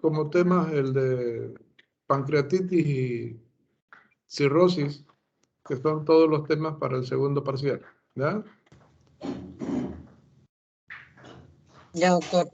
como temas el de pancreatitis y cirrosis, que son todos los temas para el segundo parcial. ¿Ya? Ya, doctor.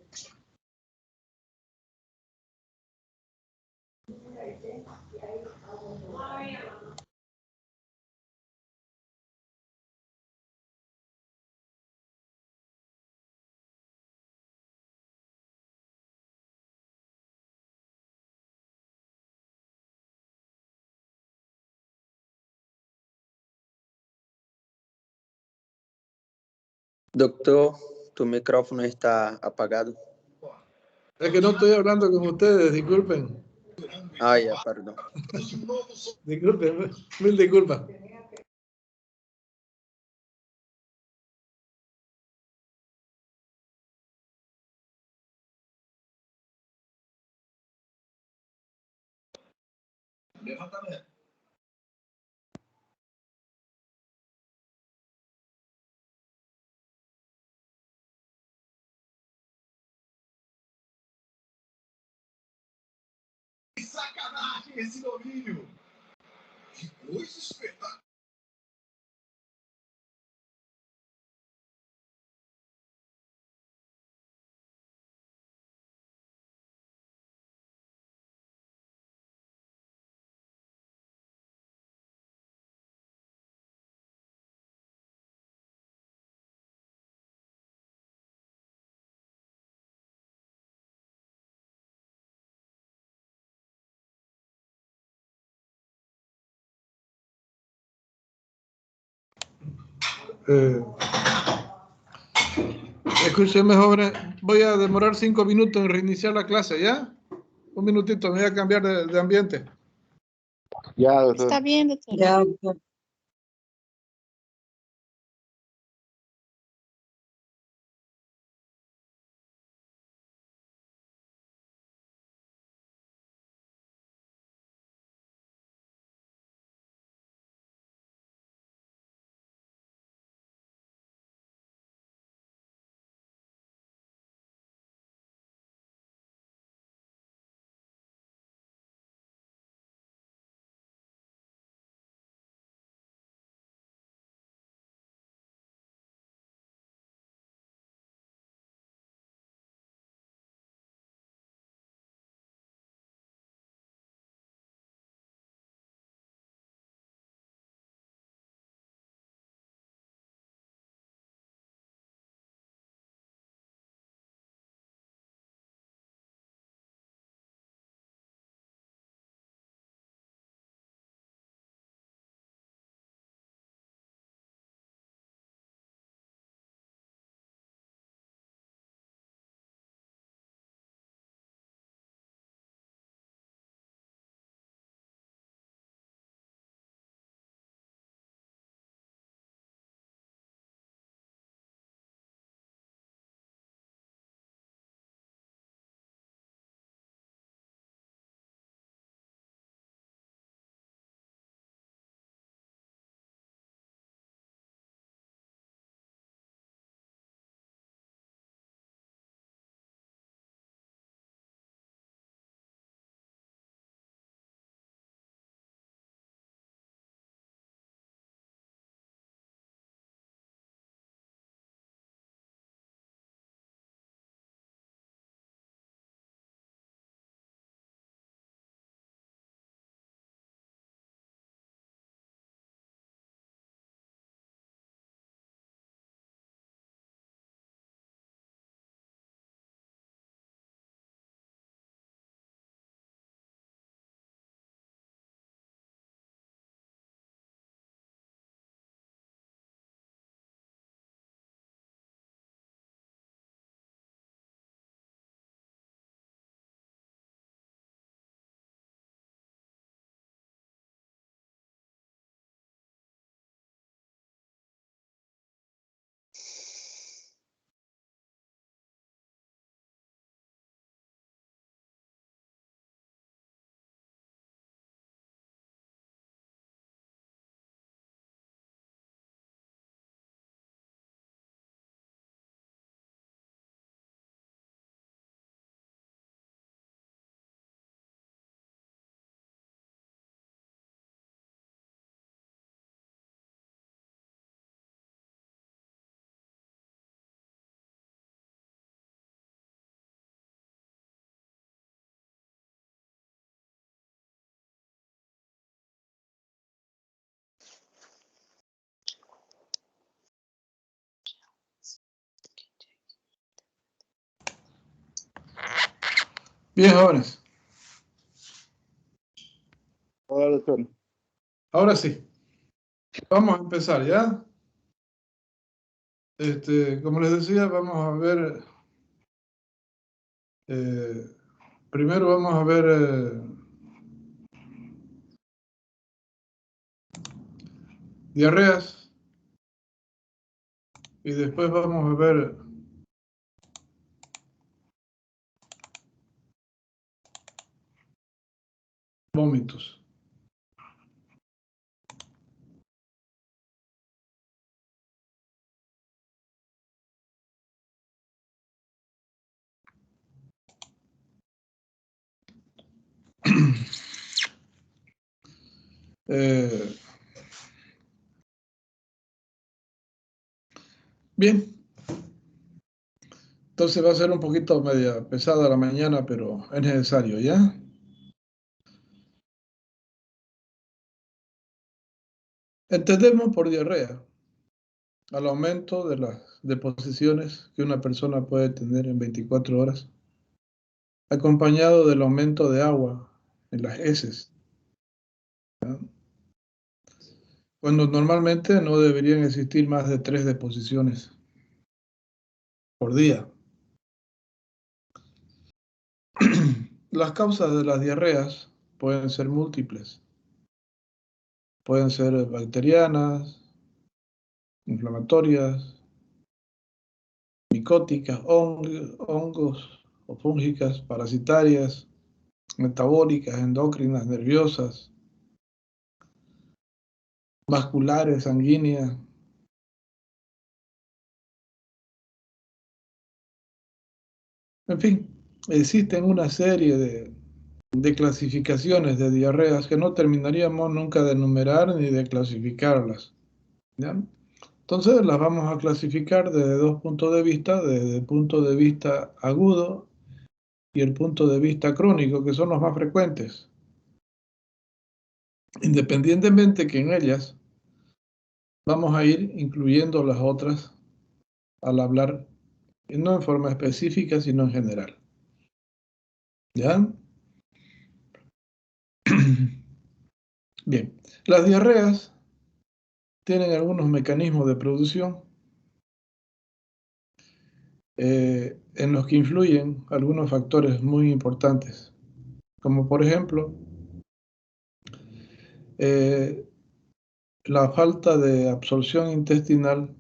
Doctor, tu micrófono está apagado. Es que no estoy hablando con ustedes, disculpen. Ah, ya, perdón. Disculpen, mil disculpas. Sacanagem esse domínio! Que coisa espetacular! Escúcheme, jóvenes, voy a demorar 5 minutos en reiniciar la clase, ¿ya? Un minutito, me voy a cambiar de ambiente. Ya, doctor. Está bien, doctor. Ya, doctor. Bien, jóvenes. Hola, doctor. Ahora sí. Vamos a empezar, ¿ya? Como les decía, vamos a ver... primero vamos a ver diarreas y después vamos a ver vómitos. Bien, entonces va a ser un poquito media pesada la mañana, pero es necesario, ¿ya? Entendemos por diarrea al aumento de las deposiciones que una persona puede tener en 24 horas, acompañado del aumento de agua en las heces, ¿ya? Cuando normalmente no deberían existir más de 3 deposiciones por día. Las causas de las diarreas pueden ser múltiples. Pueden ser bacterianas, inflamatorias, micóticas, hongos o fúngicas, parasitarias, metabólicas, endócrinas, nerviosas, vasculares, sanguíneas. En fin, existen una serie de clasificaciones de diarreas que no terminaríamos nunca de enumerar ni de clasificarlas, ¿ya? Entonces las vamos a clasificar desde dos puntos de vista, desde el punto de vista agudo y el punto de vista crónico, que son los más frecuentes. Independientemente que en ellas vamos a ir incluyendo las otras al hablar, no en forma específica, sino en general. ¿Ya? Bien, las diarreas tienen algunos mecanismos de producción en los que influyen algunos factores muy importantes, como por ejemplo la falta de absorción intestinal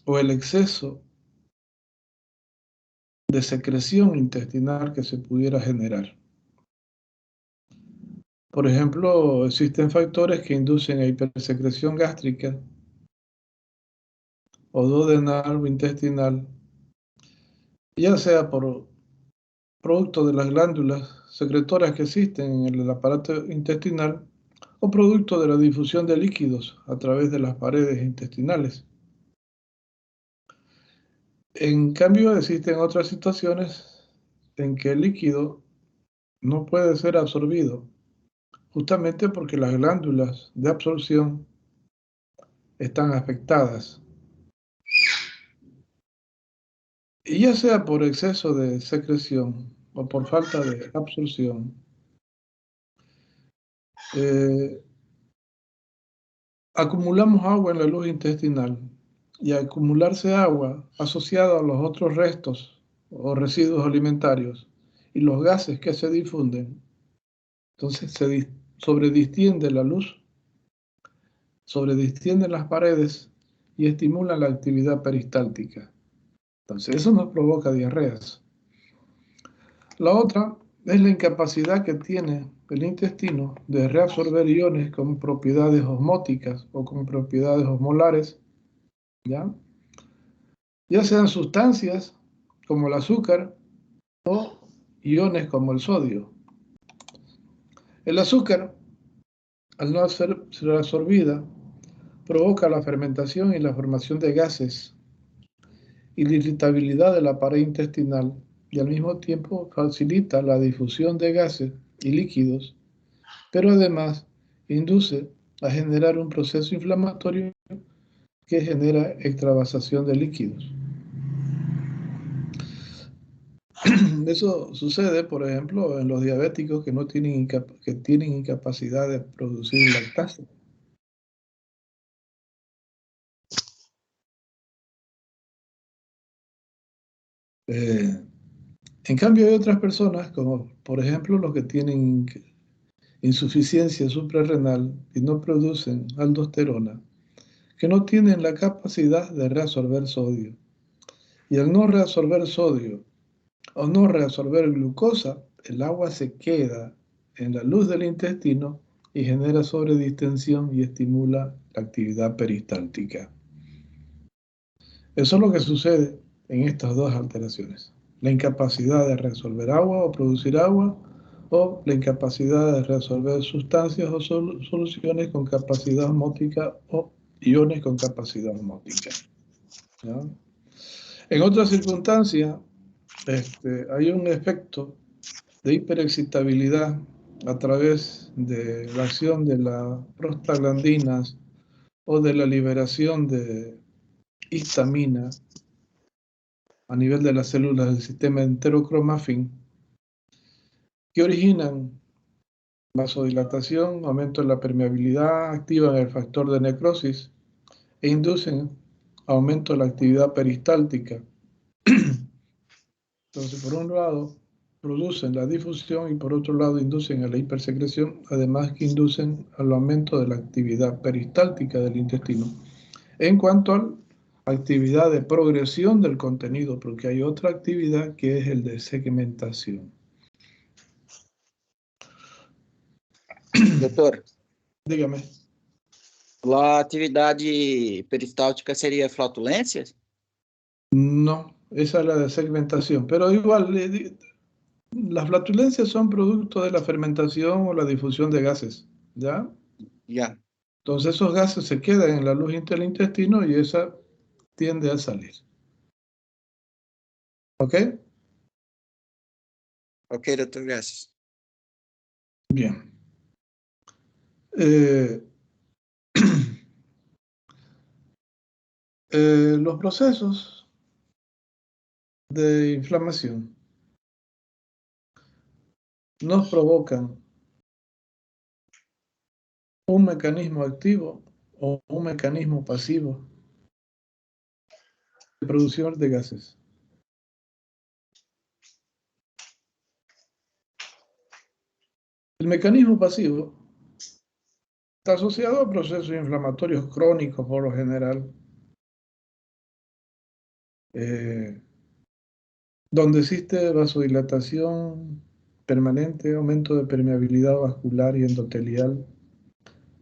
o el exceso de secreción intestinal que se pudiera generar. Por ejemplo, existen factores que inducen a hipersecreción gástrica o duodenal o intestinal, ya sea por producto de las glándulas secretoras que existen en el aparato intestinal o producto de la difusión de líquidos a través de las paredes intestinales. En cambio, existen otras situaciones en que el líquido no puede ser absorbido, justamente porque las glándulas de absorción están afectadas. Y ya sea por exceso de secreción o por falta de absorción, acumulamos agua en la luz intestinal y al acumularse agua asociada a los otros restos o residuos alimentarios y los gases que se difunden, entonces se sobredistiende la luz, sobredistienden las paredes y estimulan la actividad peristáltica. Entonces eso nos provoca diarreas. La otra es la incapacidad que tiene el intestino de reabsorber iones con propiedades osmóticas o con propiedades osmolares, ¿ya? Ya sean sustancias como el azúcar o iones como el sodio. El azúcar, al no ser reabsorbida, provoca la fermentación y la formación de gases y la irritabilidad de la pared intestinal y al mismo tiempo facilita la difusión de gases y líquidos, pero además induce a generar un proceso inflamatorio que genera extravasación de líquidos. Eso sucede, por ejemplo, en los diabéticos que no tienen que tienen incapacidad de producir lactasa. En cambio, hay otras personas, como por ejemplo los que tienen insuficiencia suprarrenal y no producen aldosterona, que no tienen la capacidad de reabsorber sodio. Y al no reabsorber sodio o no reabsorber glucosa, el agua se queda en la luz del intestino y genera sobredistensión y estimula la actividad peristáltica. Eso es lo que sucede en estas dos alteraciones. La incapacidad de reabsorber agua o producir agua, o la incapacidad de reabsorber sustancias o soluciones con capacidad osmótica o iones con capacidad osmótica. ¿Ya? En otras circunstancias, hay un efecto de hiperexcitabilidad a través de la acción de las prostaglandinas o de la liberación de histamina a nivel de las células del sistema enterocromafin, que originan vasodilatación, aumento de la permeabilidad, activan el factor de necrosis e inducen aumento de la actividad peristáltica. Entonces, por un lado, producen la difusión y por otro lado inducen a la hipersecreción, además que inducen al aumento de la actividad peristáltica del intestino. En cuanto a la actividad de progresión del contenido, porque hay otra actividad que es el de segmentación. Doutor, Dígame. a atividade peristáltica seria flatulência? No, esa es la de segmentación, pero igual las flatulencias son producto de la fermentación o la difusión de gases, ¿ya? Já. Entonces esos gases se quedan en la luz del intestino y esa tiende a salir. ¿Ok? Ok, doutor, graças. Bien. Eh, los procesos de inflamación nos provocan un mecanismo activo o un mecanismo pasivo de producción de gases. El mecanismo pasivo está asociado a procesos inflamatorios crónicos por lo general, donde existe vasodilatación permanente, aumento de permeabilidad vascular y endotelial,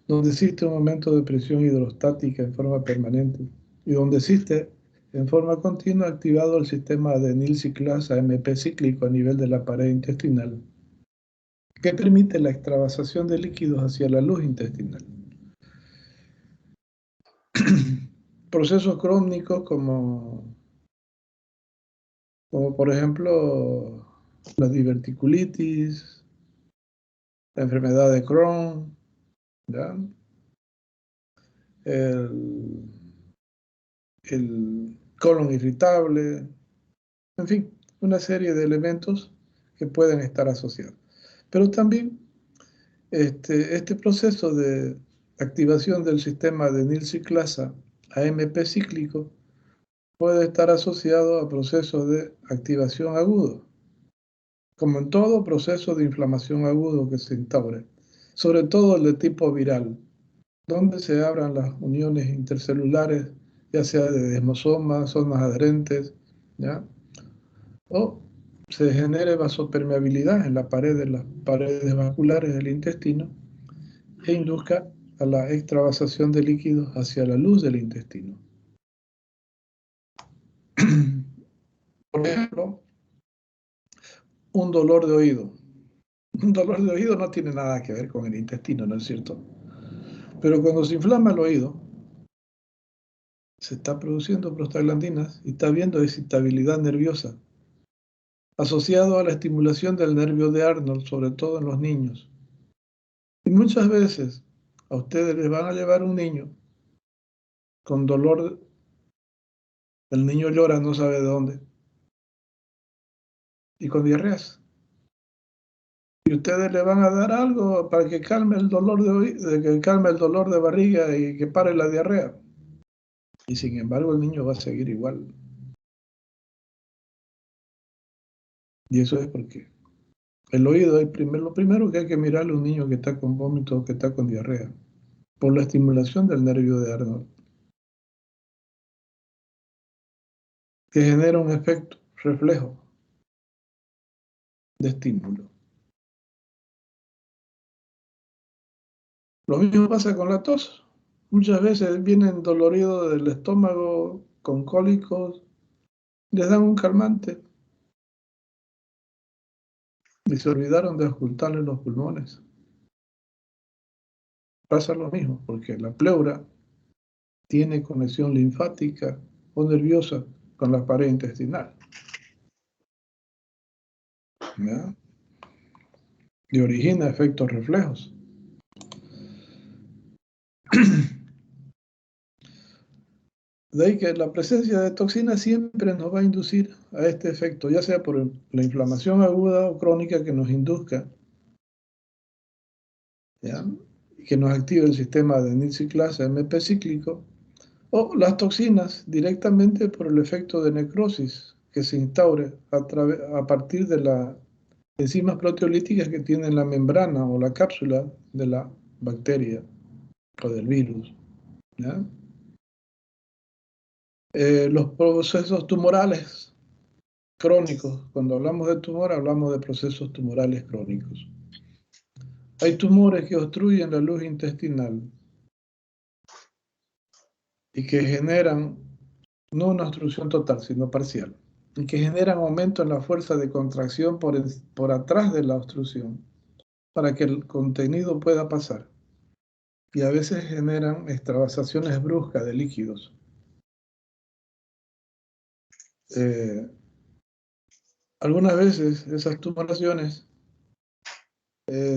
donde existe un aumento de presión hidrostática en forma permanente y donde existe en forma continua activado el sistema adenil ciclasa AMP cíclico a nivel de la pared intestinal, que permite la extravasación de líquidos hacia la luz intestinal. Procesos crónicos como por ejemplo la diverticulitis, la enfermedad de Crohn, ¿ya? El colon irritable, en fin, una serie de elementos que pueden estar asociados. Pero también este proceso de activación del sistema adenil ciclasa AMP cíclico puede estar asociado a procesos de activación agudo, como en todo proceso de inflamación agudo que se instaure, sobre todo el de tipo viral, donde se abran las uniones intercelulares, ya sea de desmosomas, zonas adherentes, ¿ya? O se genere vasopermeabilidad en la pared de las paredes vasculares del intestino e induzca a la extravasación de líquidos hacia la luz del intestino. Por ejemplo, un dolor de oído. Un dolor de oído no tiene nada que ver con el intestino, ¿no es cierto? Pero cuando se inflama el oído, se está produciendo prostaglandinas y está habiendo excitabilidad nerviosa, asociado a la estimulación del nervio de Arnold, sobre todo en los niños. Y muchas veces a ustedes les van a llevar un niño con dolor, el niño llora, no sabe de dónde. y con diarreas. Y ustedes le van a dar algo para que calme el dolor que calme el dolor de barriga y que pare la diarrea. Y sin embargo el niño va a seguir igual. Y eso es porque el oído es lo primero que hay que mirarle a un niño que está con vómito o que está con diarrea, por la estimulación del nervio de Arnold, que genera un efecto reflejo de estímulo. Lo mismo pasa con la tos. Muchas veces vienen doloridos del estómago, con cólicos, les dan un calmante y se olvidaron de ocultarle los pulmones. Pasa lo mismo, porque la pleura tiene conexión linfática o nerviosa con la pared intestinal. ¿Ya? Y origina efectos reflejos. De ahí que la presencia de toxinas siempre nos va a inducir a este efecto, ya sea por la inflamación aguda o crónica que nos induzca, ¿ya? Y que nos active el sistema de NIT ciclasa MP cíclico, o las toxinas directamente por el efecto de necrosis que se instaure a partir de las enzimas proteolíticas que tienen la membrana o la cápsula de la bacteria o del virus, ¿ya? Los procesos tumorales crónicos, cuando hablamos de tumor, hablamos de procesos tumorales crónicos. Hay tumores que obstruyen la luz intestinal y que generan no una obstrucción total, sino parcial, y que generan aumento en la fuerza de contracción por atrás de la obstrucción, para que el contenido pueda pasar. Y a veces generan extravasaciones bruscas de líquidos. Algunas veces esas tumoraciones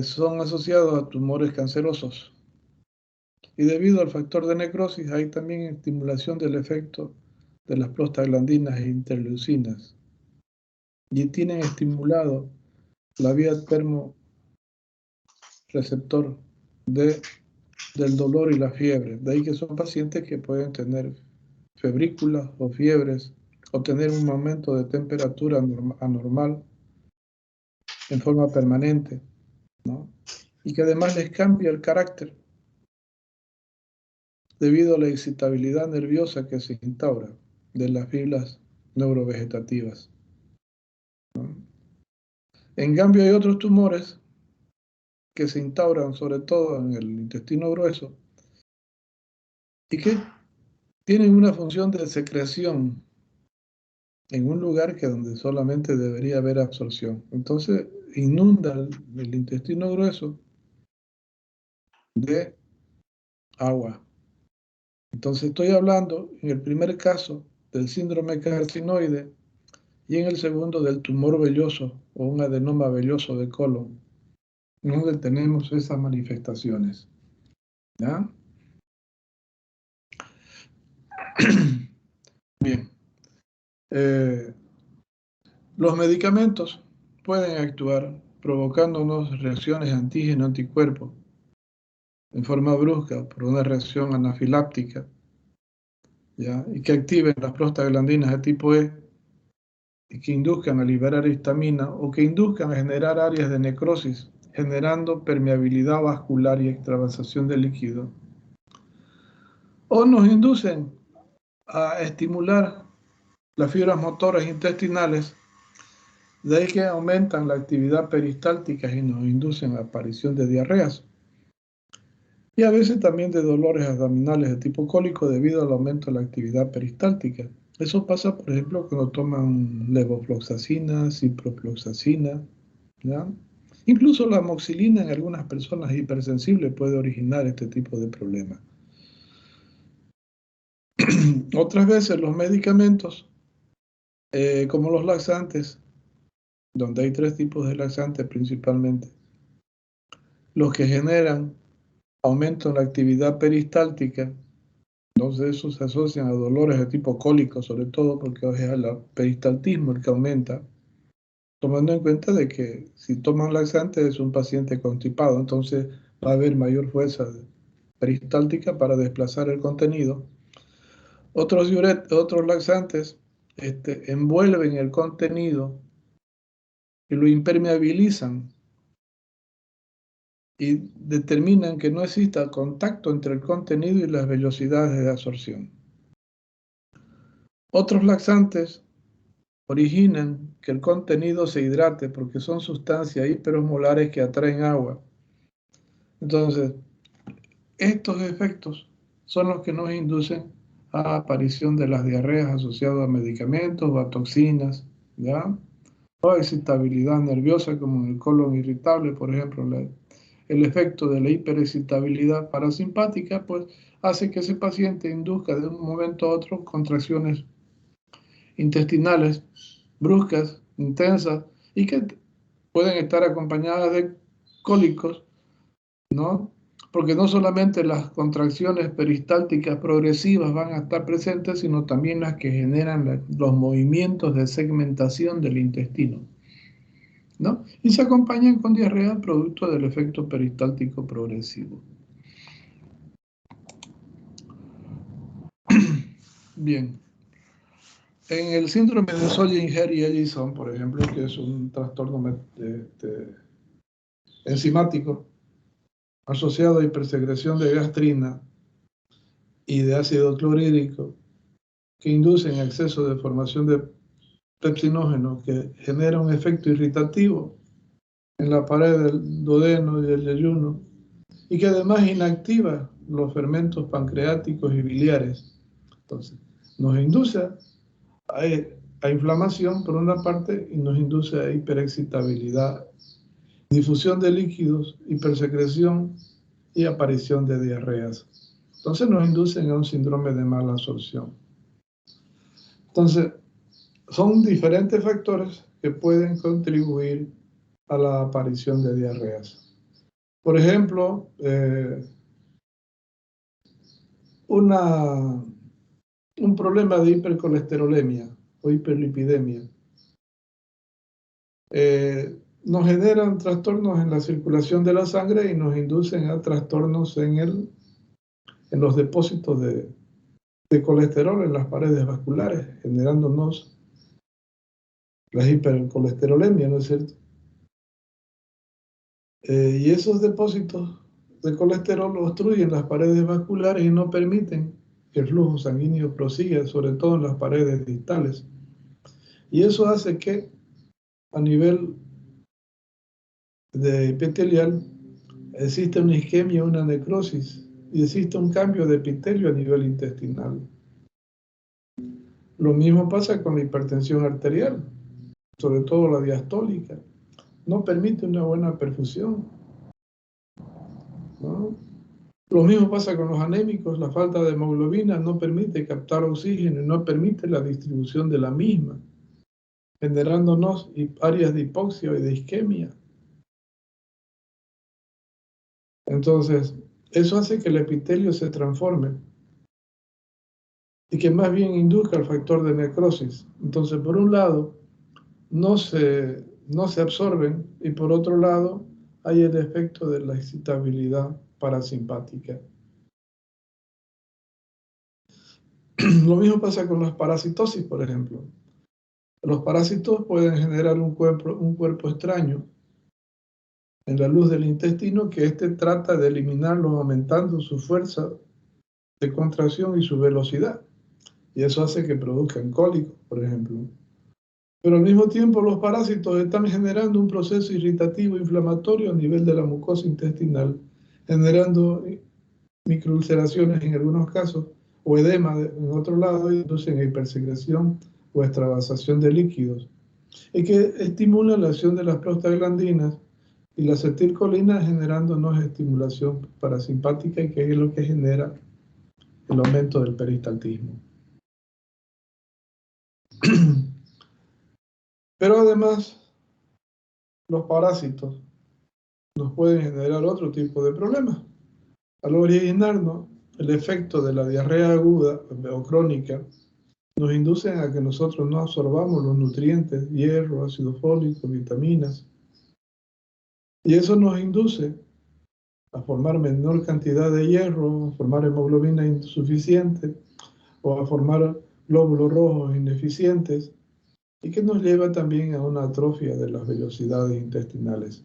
son asociadas a tumores cancerosos. Y debido al factor de necrosis hay también estimulación del efecto de las prostaglandinas e interleucinas. Y tienen estimulado la vía termorreceptor del dolor y la fiebre. De ahí que son pacientes que pueden tener febrículas o fiebres o tener un aumento de temperatura anormal en forma permanente, ¿no? Y que además les cambia el carácter debido a la excitabilidad nerviosa que se instaura de las fibras neurovegetativas, ¿no? En cambio hay otros tumores que se instauran sobre todo en el intestino grueso y que tienen una función de secreción en un lugar que donde solamente debería haber absorción. Entonces inunda el intestino grueso de agua. Entonces estoy hablando en el primer caso del síndrome carcinoide y en el segundo del tumor velloso o un adenoma velloso de colon, donde tenemos esas manifestaciones, ¿ya? Bien. Los medicamentos pueden actuar provocándonos reacciones antígeno-anticuerpo en forma brusca por una reacción anafiláptica, ¿ya? Y que activen las prostaglandinas de tipo E y que induzcan a liberar histamina o que induzcan a generar áreas de necrosis, generando permeabilidad vascular y extravasación de líquido. O nos inducen a estimular las fibras motoras intestinales, de ahí que aumentan la actividad peristáltica y nos inducen a la aparición de diarreas. Y a veces también de dolores abdominales de tipo cólico debido al aumento de la actividad peristáltica. Eso pasa, por ejemplo, cuando toman levofloxacina, ciprofloxacina, ¿ya? Incluso la amoxicilina en algunas personas hipersensibles puede originar este tipo de problemas. Otras veces los medicamentos, como los laxantes, donde hay 3 tipos de laxantes principalmente, los que generan aumento en la actividad peristáltica. Entonces eso se asocian a dolores de tipo cólico, sobre todo porque es el peristaltismo el que aumenta. tomando en cuenta de que si toman laxante es un paciente constipado, entonces va a haber mayor fuerza peristáltica para desplazar el contenido. Otros laxantes envuelven el contenido y lo impermeabilizan y determinan que no exista contacto entre el contenido y las velocidades de absorción. Otros laxantes originan que el contenido se hidrate porque son sustancias hiperosmolares que atraen agua. Entonces, estos efectos son los que nos inducen a la aparición de las diarreas asociadas a medicamentos o a toxinas, ¿ya? O excitabilidad nerviosa como en el colon irritable, por ejemplo, el efecto de la hiperexcitabilidad parasimpática, pues hace que ese paciente induzca de un momento a otro contracciones intestinales bruscas, intensas y que pueden estar acompañadas de cólicos, ¿no? Porque no solamente las contracciones peristálticas progresivas van a estar presentes, sino también las que generan los movimientos de segmentación del intestino, ¿no? Y se acompañan con diarrea producto del efecto peristáltico progresivo. Bien. En el síndrome de Solling-Hairy-Ellison, por ejemplo, que es un trastorno enzimático asociado a hipersecreción de gastrina y de ácido clorhídrico, que inducen exceso de formación de pepsinógenos que genera un efecto irritativo en la pared del duodeno y del yeyuno, y que además inactiva los fermentos pancreáticos y biliares. Entonces, nos induce a inflamación por una parte y nos induce a hiperexcitabilidad, difusión de líquidos, hipersecreción y aparición de diarreas. Entonces nos inducen a un síndrome de mala absorción. Entonces, son diferentes factores que pueden contribuir a la aparición de diarreas. Por ejemplo, un problema de hipercolesterolemia o hiperlipidemia nos generan trastornos en la circulación de la sangre y nos inducen a trastornos en los depósitos de colesterol en las paredes vasculares, generándonos la hipercolesterolemia, ¿no es cierto? Y esos depósitos de colesterol obstruyen las paredes vasculares y no permiten que el flujo sanguíneo prosiga, sobre todo en las paredes distales. Y eso hace que a nivel de epitelial existe una isquemia, una necrosis, y existe un cambio de epitelio a nivel intestinal. Lo mismo pasa con la hipertensión arterial, sobre todo la diastólica. No permite una buena perfusión, ¿no? Lo mismo pasa con los anémicos, la falta de hemoglobina no permite captar oxígeno y no permite la distribución de la misma, generándonos áreas de hipoxia y de isquemia. Entonces, eso hace que el epitelio se transforme y que más bien induzca el factor de necrosis. Entonces, por un lado, no se absorben y por otro lado, hay el efecto de la excitabilidad parasimpática. Lo mismo pasa con las parasitosis, por ejemplo. Los parásitos pueden generar un cuerpo extraño en la luz del intestino que trata de eliminarlos aumentando su fuerza de contracción y su velocidad. Y eso hace que produzcan cólicos, por ejemplo. Pero al mismo tiempo los parásitos están generando un proceso irritativo inflamatorio a nivel de la mucosa intestinal, generando microulceraciones en algunos casos, o edema en otro lado, y inducen a hipersecreción o extravasación de líquidos, y que estimulan la acción de las prostaglandinas y la acetilcolina, generándonos estimulación parasimpática, y que es lo que genera el aumento del peristaltismo. Pero además, los parásitos nos pueden generar otro tipo de problemas. Al originarnos el efecto de la diarrea aguda o crónica, nos inducen a que nosotros no absorbamos los nutrientes, hierro, ácido fólico, vitaminas. Y eso nos induce a formar menor cantidad de hierro, a formar hemoglobina insuficiente o a formar glóbulos rojos ineficientes, y que nos lleva también a una atrofia de las velocidades intestinales.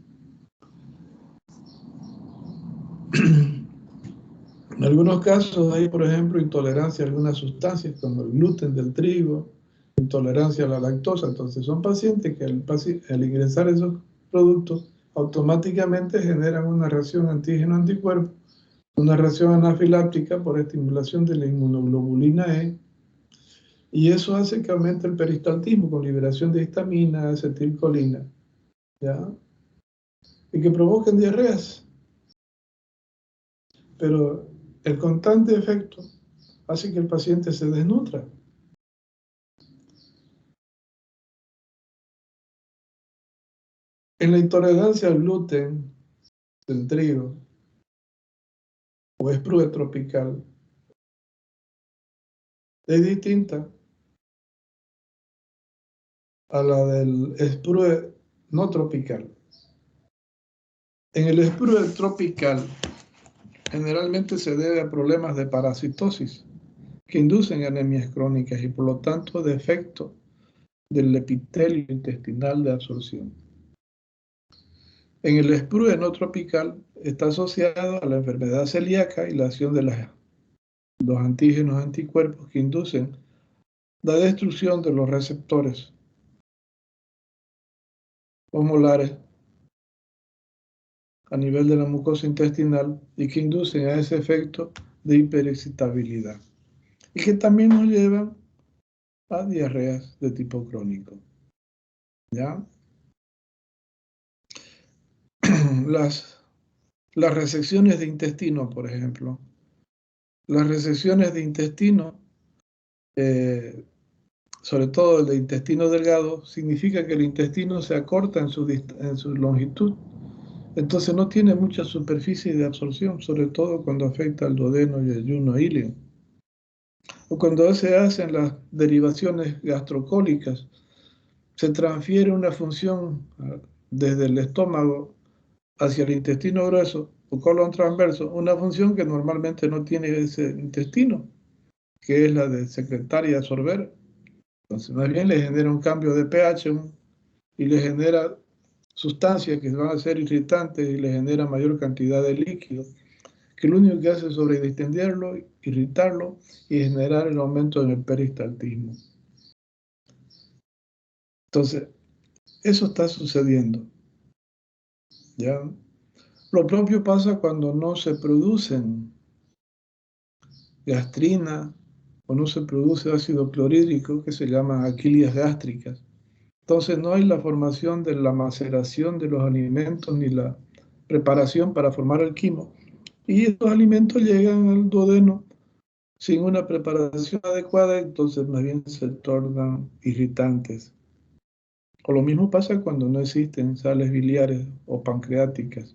En algunos casos hay, por ejemplo, intolerancia a algunas sustancias como el gluten del trigo, intolerancia a la lactosa. Entonces son pacientes que al ingresar esos productos automáticamente generan una reacción antígeno-anticuerpo, una reacción anafiláctica por estimulación de la inmunoglobulina E, y eso hace que aumente el peristaltismo con liberación de histamina, acetilcolina, ¿ya? Y que provoquen diarreas. Pero el constante efecto hace que el paciente se desnutra. En la intolerancia al gluten del trigo o sprue tropical es distinta a la del sprue no tropical. En el sprue tropical generalmente se debe a problemas de parasitosis que inducen anemias crónicas y por lo tanto defecto del epitelio intestinal de absorción. En el sprue no tropical está asociado a la enfermedad celíaca y la acción de los antígenos anticuerpos que inducen la destrucción de los receptores osmolares a nivel de la mucosa intestinal y que inducen a ese efecto de hiperexcitabilidad y que también nos llevan a diarreas de tipo crónico. ¿Ya? Las resecciones de intestino, por ejemplo. Las resecciones de intestino, sobre todo el de intestino delgado, significa que el intestino se acorta en su longitud. Entonces no tiene mucha superficie de absorción, sobre todo cuando afecta al duodeno y el yunno ileo. O cuando se hacen las derivaciones gastrocólicas, se transfiere una función desde el estómago hacia el intestino grueso o colon transverso, una función que normalmente no tiene ese intestino, que es la de secretar y absorber. Entonces, más bien le genera un cambio de pH y le genera sustancias que van a ser irritantes y le genera mayor cantidad de líquido, que lo único que hace es sobredistenderlo, irritarlo y generar el aumento en el peristaltismo. Entonces, eso está sucediendo, ¿ya? Lo propio pasa cuando no se producen gastrina o no se produce ácido clorhídrico, que se llaman aquilias gástricas. Entonces no hay la formación de la maceración de los alimentos ni la preparación para formar el quimo. Y estos alimentos llegan al duodeno sin una preparación adecuada, entonces más bien se tornan irritantes. O lo mismo pasa cuando no existen sales biliares o pancreáticas.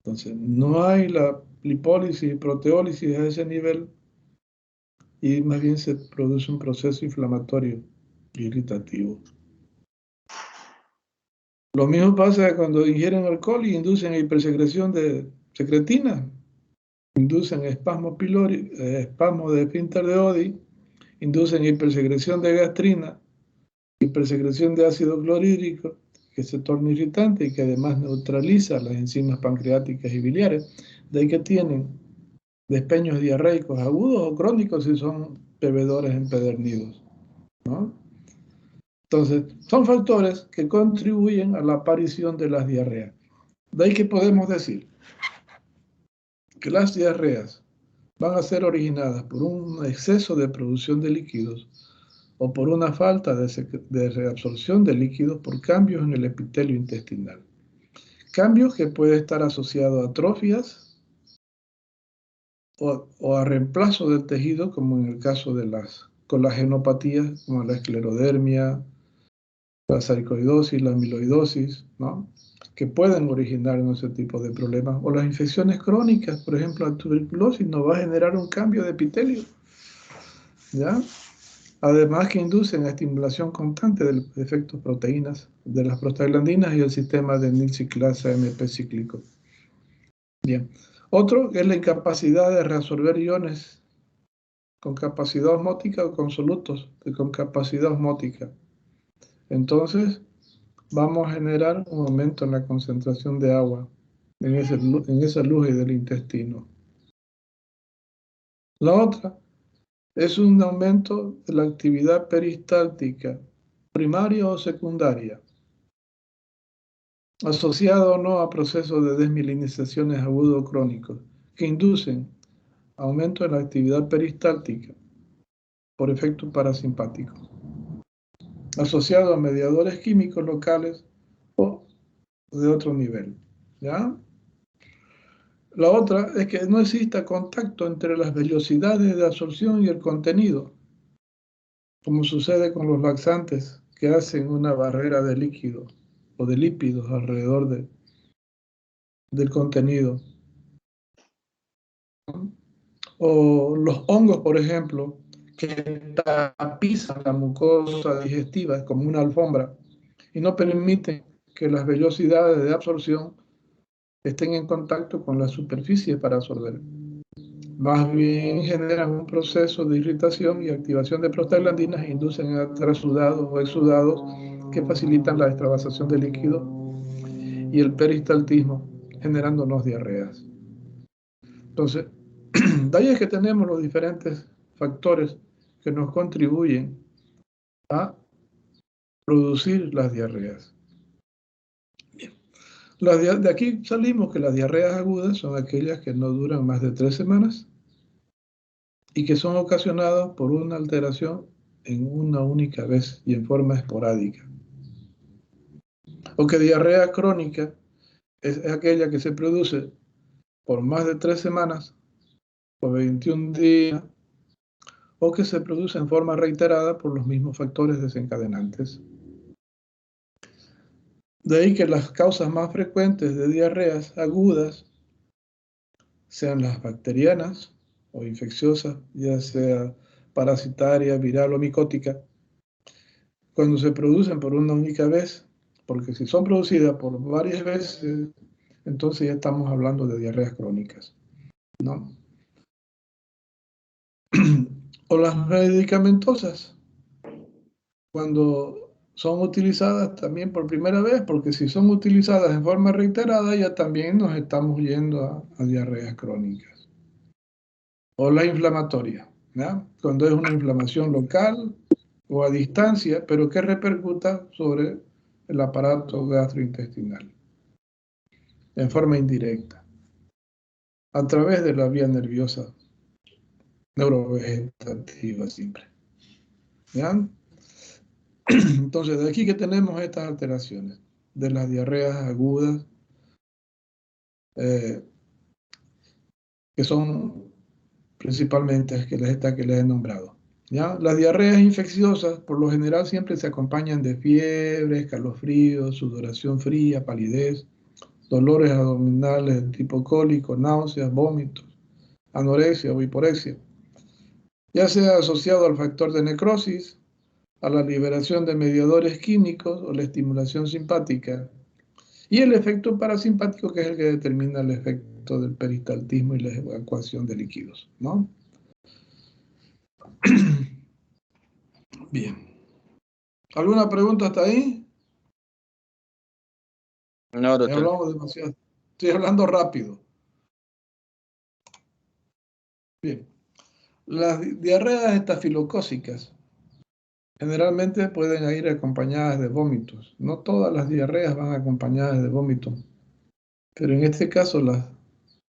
Entonces no hay la lipólisis y proteólisis a ese nivel y más bien se produce un proceso inflamatorio irritativo. Lo mismo pasa cuando ingieren alcohol y inducen hipersecreción de secretina, inducen espasmo de esfínter de Oddi, inducen hipersecreción de gastrina, hipersecreción de ácido clorhídrico, que se torna irritante y que además neutraliza las enzimas pancreáticas y biliares, de ahí que tienen despeños diarreicos agudos o crónicos si son bebedores empedernidos, ¿no? Entonces, son factores que contribuyen a la aparición de las diarreas. De ahí que podemos decir que las diarreas van a ser originadas por un exceso de producción de líquidos o por una falta de reabsorción de líquidos por cambios en el epitelio intestinal. Cambios que pueden estar asociados a atrofias o a reemplazo del tejido, como en el caso de las colagenopatías, como la esclerodermia, la sarcoidosis, la amiloidosis, ¿no? Que pueden originar en ese tipo de problemas. O las infecciones crónicas, por ejemplo, la tuberculosis nos va a generar un cambio de epitelio, ¿ya? además que inducen a estimulación constante de los efectos proteínas de las prostaglandinas y el sistema de nilciclasa MP cíclico. Bien. Otro es la incapacidad de reabsorber iones con capacidad osmótica o con solutos con capacidad osmótica. Entonces, vamos a generar un aumento en la concentración de agua en esa luz del intestino. La otra es un aumento de la actividad peristáltica, primaria o secundaria, asociado o no a procesos de desmielinizaciones agudos o crónicos, que inducen aumento en la actividad peristáltica por efecto parasimpático, asociado a mediadores químicos locales o de otro nivel. ¿Ya? La otra es que no exista contacto entre las velocidades de absorción y el contenido, como sucede con los laxantes que hacen una barrera de líquido o de lípidos alrededor del contenido. O los hongos, por ejemplo, que tapizan la mucosa digestiva como una alfombra y no permiten que las velocidades de absorción estén en contacto con la superficie para absorber. Más bien generan un proceso de irritación y activación de prostaglandinas e inducen a trasudados o exudados que facilitan la extravasación de líquido y el peristaltismo, generándonos diarreas. Entonces, de ahí es que tenemos los diferentes factores que nos contribuyen a producir las diarreas. Bien. De aquí salimos que las diarreas agudas son aquellas que no duran más de 3 semanas y que son ocasionadas por una alteración en una única vez y en forma esporádica. O que diarrea crónica es aquella que se produce por más de 3 semanas, por 21 días, o que se produce en forma reiterada por los mismos factores desencadenantes. De ahí que las causas más frecuentes de diarreas agudas sean las bacterianas o infecciosas, ya sea parasitaria, viral o micótica, cuando se producen por una única vez, porque si son producidas por varias veces, entonces ya estamos hablando de diarreas crónicas, ¿no? O las medicamentosas, cuando son utilizadas también por primera vez, porque si son utilizadas en forma reiterada, ya también nos estamos yendo a diarreas crónicas. O la inflamatoria, ¿ya? Cuando es una inflamación local o a distancia, pero que repercuta sobre el aparato gastrointestinal en forma indirecta, a través de la vía nerviosa neurovegetativa siempre. ¿Ya? Entonces, de aquí que tenemos estas alteraciones de las diarreas agudas, que son principalmente estas que les he nombrado. ¿Ya? Las diarreas infecciosas, por lo general, siempre se acompañan de fiebre, escalofríos, sudoración fría, palidez, dolores abdominales de tipo cólico, náuseas, vómitos, anorexia o hiporexia, ya sea asociado al factor de necrosis, a la liberación de mediadores químicos o la estimulación simpática, y el efecto parasimpático, que es el que determina el efecto del peristaltismo y la evacuación de líquidos, ¿no? Bien. ¿Alguna pregunta hasta ahí? No, doctor. Hablamos demasiado. Estoy hablando rápido. Bien. Las diarreas estafilocócicas generalmente pueden ir acompañadas de vómitos. No todas las diarreas van acompañadas de vómitos, pero en este caso las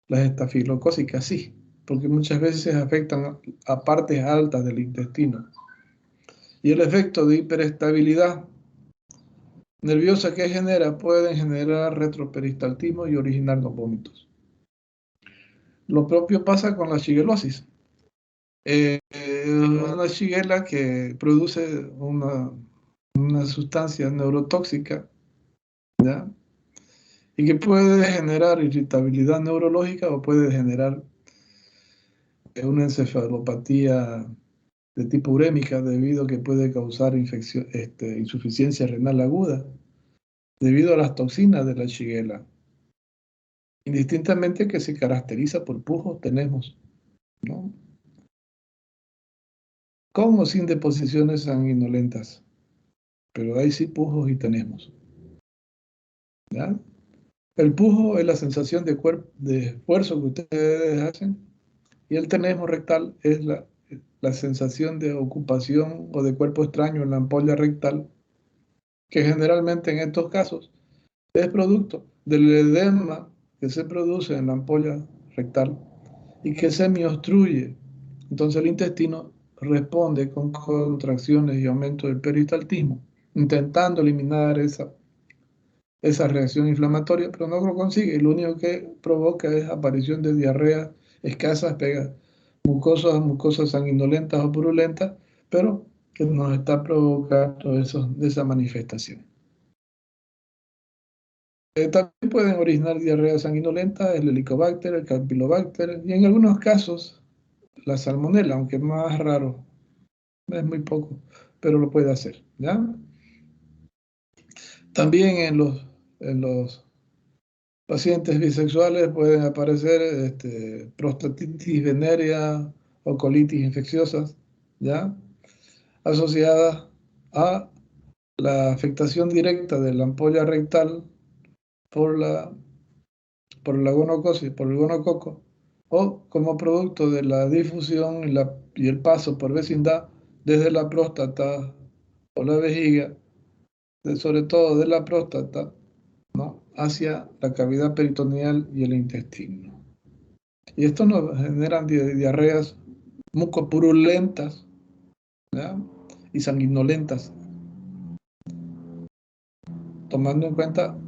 estafilocócicas sí, porque muchas veces afectan a partes altas del intestino. Y el efecto de hiperestabilidad nerviosa que genera pueden generar retroperistaltismo y originar los vómitos. Lo propio pasa con la shigelosis. Una shigela que produce una sustancia neurotóxica, ¿ya? Y que puede generar irritabilidad neurológica o puede generar una encefalopatía de tipo urémica debido a que puede causar infección, insuficiencia renal aguda debido a las toxinas de la Shigella. Indistintamente que se caracteriza por pujos, tenemos, ¿no? Con o sin deposiciones sanguinolentas, pero ahí sí pujos y tenemos, ¿ya? El pujo es la sensación de esfuerzo que ustedes hacen y el tenesmo rectal es la sensación de ocupación o de cuerpo extraño en la ampolla rectal, que generalmente en estos casos es producto del edema que se produce en la ampolla rectal y que semi-obstruye. Entonces el intestino responde con contracciones y aumento del peristaltismo, intentando eliminar esa reacción inflamatoria, pero no lo consigue. Lo único que provoca es aparición de diarreas escasas, mucosas sanguinolentas o purulentas, pero que nos está provocando esa manifestación. También pueden originar diarrea sanguinolenta el Helicobacter, el Campylobacter y en algunos casos la Salmonella, aunque más raro, es muy poco, pero lo puede hacer, ¿ya? También en los pacientes bisexuales pueden aparecer prostatitis venérea o colitis infecciosas, ¿ya? Asociadas a la afectación directa de la ampolla rectal por la gonocosis, por el gonococo, o como producto de la difusión y el paso por vecindad desde la próstata o la vejiga, sobre todo de la próstata, ¿no?, hacia la cavidad peritoneal y el intestino. Y esto nos genera diarreas mucopurulentas, ¿ya?, y sanguinolentas, tomando en cuenta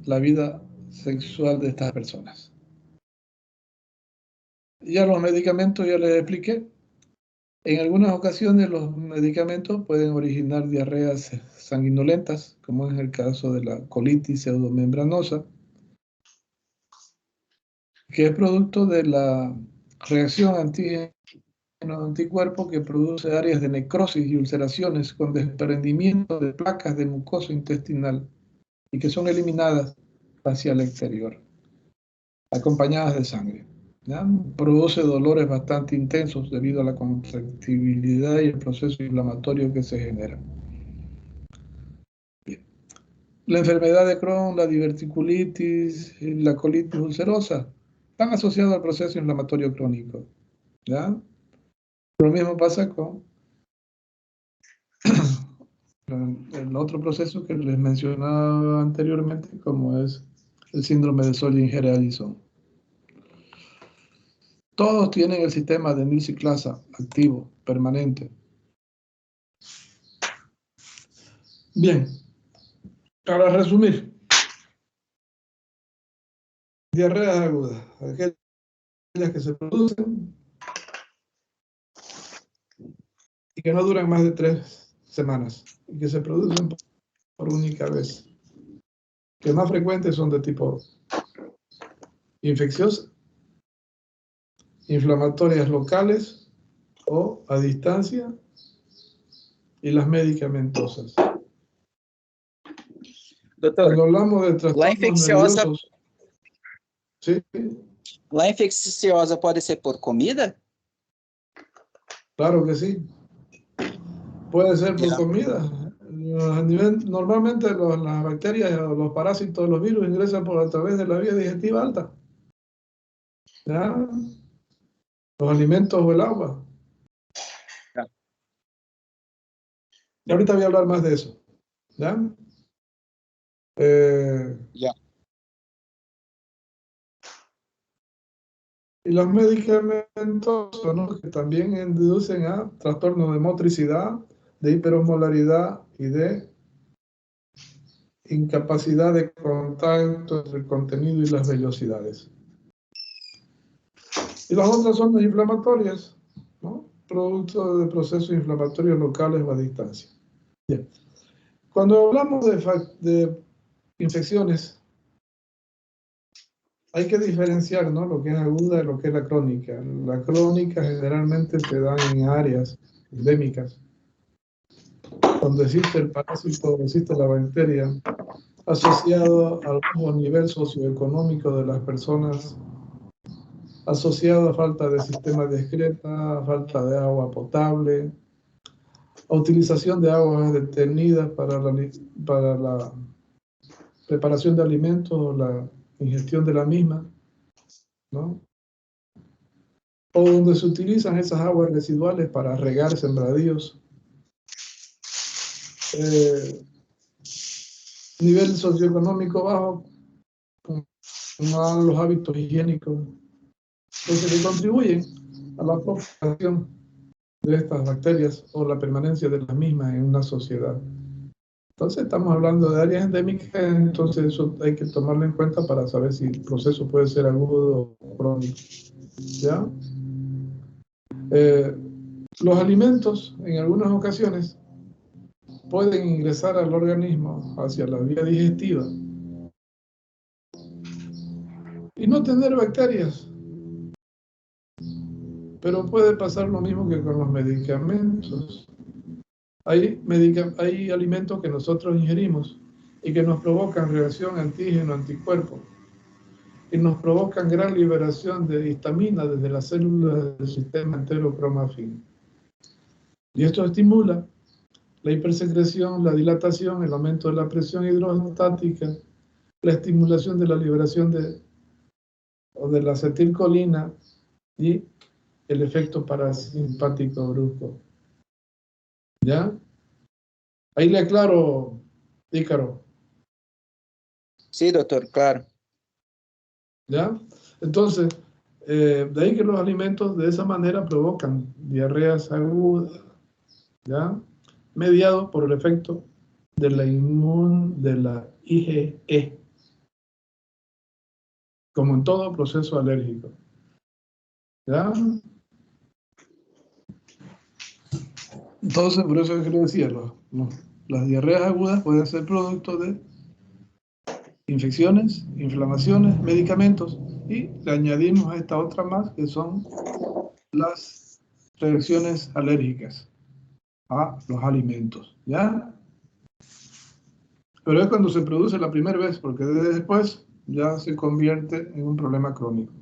la vida sexual de estas personas. Ya los medicamentos, ya les expliqué. En algunas ocasiones los medicamentos pueden originar diarreas sanguinolentas, como es el caso de la colitis pseudomembranosa, que es producto de la reacción antígeno-anticuerpo que produce áreas de necrosis y ulceraciones con desprendimiento de placas de mucosa intestinal y que son eliminadas hacia el exterior, acompañadas de sangre, ¿ya? Produce dolores bastante intensos debido a la contractibilidad y el proceso inflamatorio que se genera. Bien. La enfermedad de Crohn, la diverticulitis y la colitis ulcerosa están asociadas al proceso inflamatorio crónico, ¿ya? Lo mismo pasa con el otro proceso que les mencionaba anteriormente, como es el síndrome de Sjögren-Addison. Todos tienen el sistema de Nil ciclasa activo, permanente. Bien, para resumir, diarreas agudas, aquellas que se producen y que no duran más de 3 semanas y que se producen por única vez, que más frecuentes son de tipo infecciosa, inflamatorias locales o a distancia, y las medicamentosas. Doutor, Cuando hablamos de trastornos nerviosos, ¿sí? La infecciosa pode ser por comida? Claro que sí. Puede ser por comida. Normalmente las bacterias, los parásitos, los virus ingresan a través de la vía digestiva alta, ¿ya? Los alimentos o el agua. Ya. Y ahorita voy a hablar más de eso, ¿ya? Ya. Y los medicamentos, ¿no?, que también inducen a trastornos de motricidad, de hiperosmolaridad y de incapacidad de contacto entre el contenido y las vellosidades. Y las otras son las inflamatorias, ¿no?, producto de procesos inflamatorios locales o a distancia. Bien. Cuando hablamos de infecciones, hay que diferenciar, ¿no?, lo que es aguda de lo que es la crónica. La crónica generalmente se da en áreas endémicas, donde existe el parásito, existe la bacteria, asociado al bajo nivel socioeconómico de las personas, asociado a falta de sistema de excreta, a falta de agua potable, a utilización de aguas detenidas para la preparación de alimentos o la ingestión de la misma, ¿no? O donde se utilizan esas aguas residuales para regar sembradíos. Nivel socioeconómico bajo, con malos hábitos higiénicos, entonces que contribuyen a la propagación de estas bacterias o la permanencia de las mismas en una sociedad. Entonces estamos hablando de áreas endémicas, entonces eso hay que tomarlo en cuenta para saber si el proceso puede ser agudo o crónico. ¿Ya? Los alimentos en algunas ocasiones pueden ingresar al organismo hacia la vía digestiva y no tener bacterias, pero puede pasar lo mismo que con los medicamentos. Hay alimentos que nosotros ingerimos y que nos provocan reacción antígeno-anticuerpo y nos provocan gran liberación de histamina desde las células del sistema enterocromafino. Y esto estimula la hipersecreción, la dilatación, el aumento de la presión hidrostática, la estimulación de la liberación de la acetilcolina y el efecto parasimpático brusco. ¿Ya? Ahí le aclaro, Ícaro. Sí, doctor, claro. ¿Ya? Entonces, de ahí que los alimentos de esa manera provocan diarreas agudas, ¿ya? Mediado por el efecto de la IgE, como en todo proceso alérgico. ¿Ya? Entonces, por eso es que le decía, las diarreas agudas pueden ser producto de infecciones, inflamaciones, medicamentos, y le añadimos a esta otra más, que son las reacciones alérgicas a los alimentos, ¿ya? Pero es cuando se produce la primera vez, porque después ya se convierte en un problema crónico.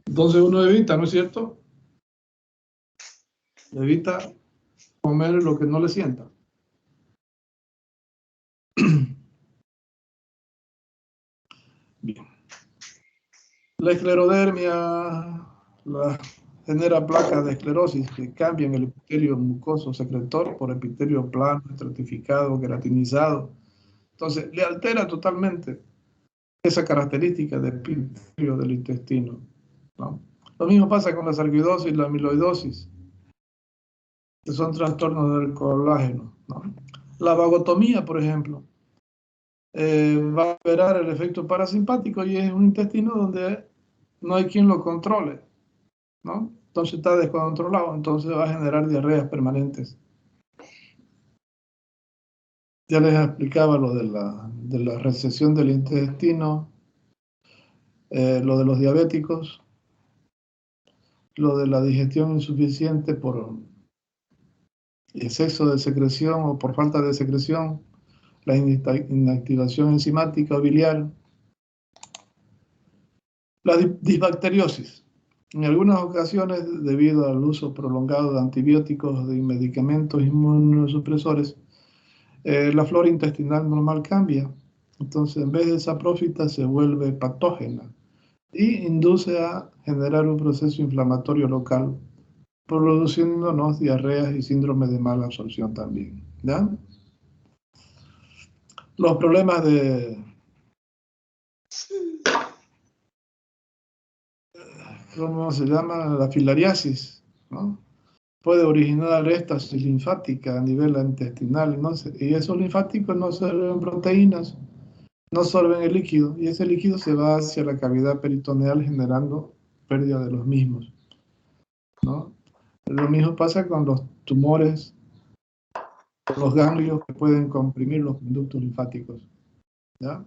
Entonces uno evita, ¿no es cierto? Evita comer lo que no le sienta. Bien. La esclerodermia genera placas de esclerosis que cambian el epitelio mucoso secretor por epitelio plano, estratificado, queratinizado. Entonces, le altera totalmente esa característica de epitelio del intestino, ¿no? Lo mismo pasa con la sarcoidosis y la amiloidosis, que son trastornos del colágeno, ¿no? La vagotomía, por ejemplo, va a operar el efecto parasimpático y es un intestino donde no hay quien lo controle, ¿no? Entonces está descontrolado, entonces va a generar diarreas permanentes. Ya les explicaba lo de la recesión del intestino, lo de los diabéticos, lo de la digestión insuficiente por exceso de secreción o por falta de secreción, la inactivación enzimática o biliar, la disbacteriosis. En algunas ocasiones, debido al uso prolongado de antibióticos y medicamentos inmunosupresores, la flora intestinal normal cambia. Entonces, en vez de saprófita, se vuelve patógena y induce a generar un proceso inflamatorio local, produciéndonos diarreas y síndrome de mala absorción también. ¿Ya? Los problemas de ¿cómo se llama? La filariasis, ¿no? Puede originar éstasis linfática a nivel intestinal, ¿no? Y esos linfáticos no absorben proteínas, no absorben el líquido, y ese líquido se va hacia la cavidad peritoneal generando pérdida de los mismos, ¿no? Lo mismo pasa con los tumores, con los ganglios que pueden comprimir los conductos linfáticos, ¿ya?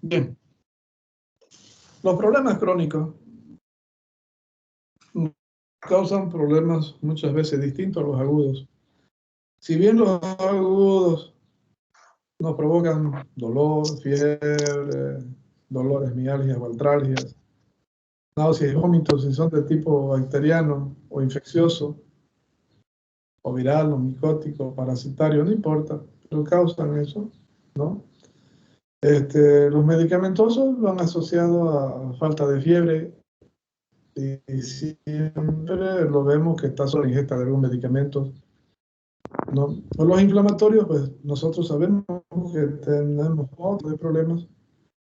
Bien. Los problemas crónicos causan problemas muchas veces distintos a los agudos. Si bien los agudos nos provocan dolor, fiebre, dolores, mialgias o artralgias, náuseas y vómitos, si son de tipo bacteriano o infeccioso, o viral, o micótico, parasitario, no importa, pero causan eso, ¿no? Los medicamentosos van asociados a falta de fiebre y siempre lo vemos que está sobre ingesta de algún medicamento, ¿no? Por los inflamatorios, pues nosotros sabemos que tenemos otros problemas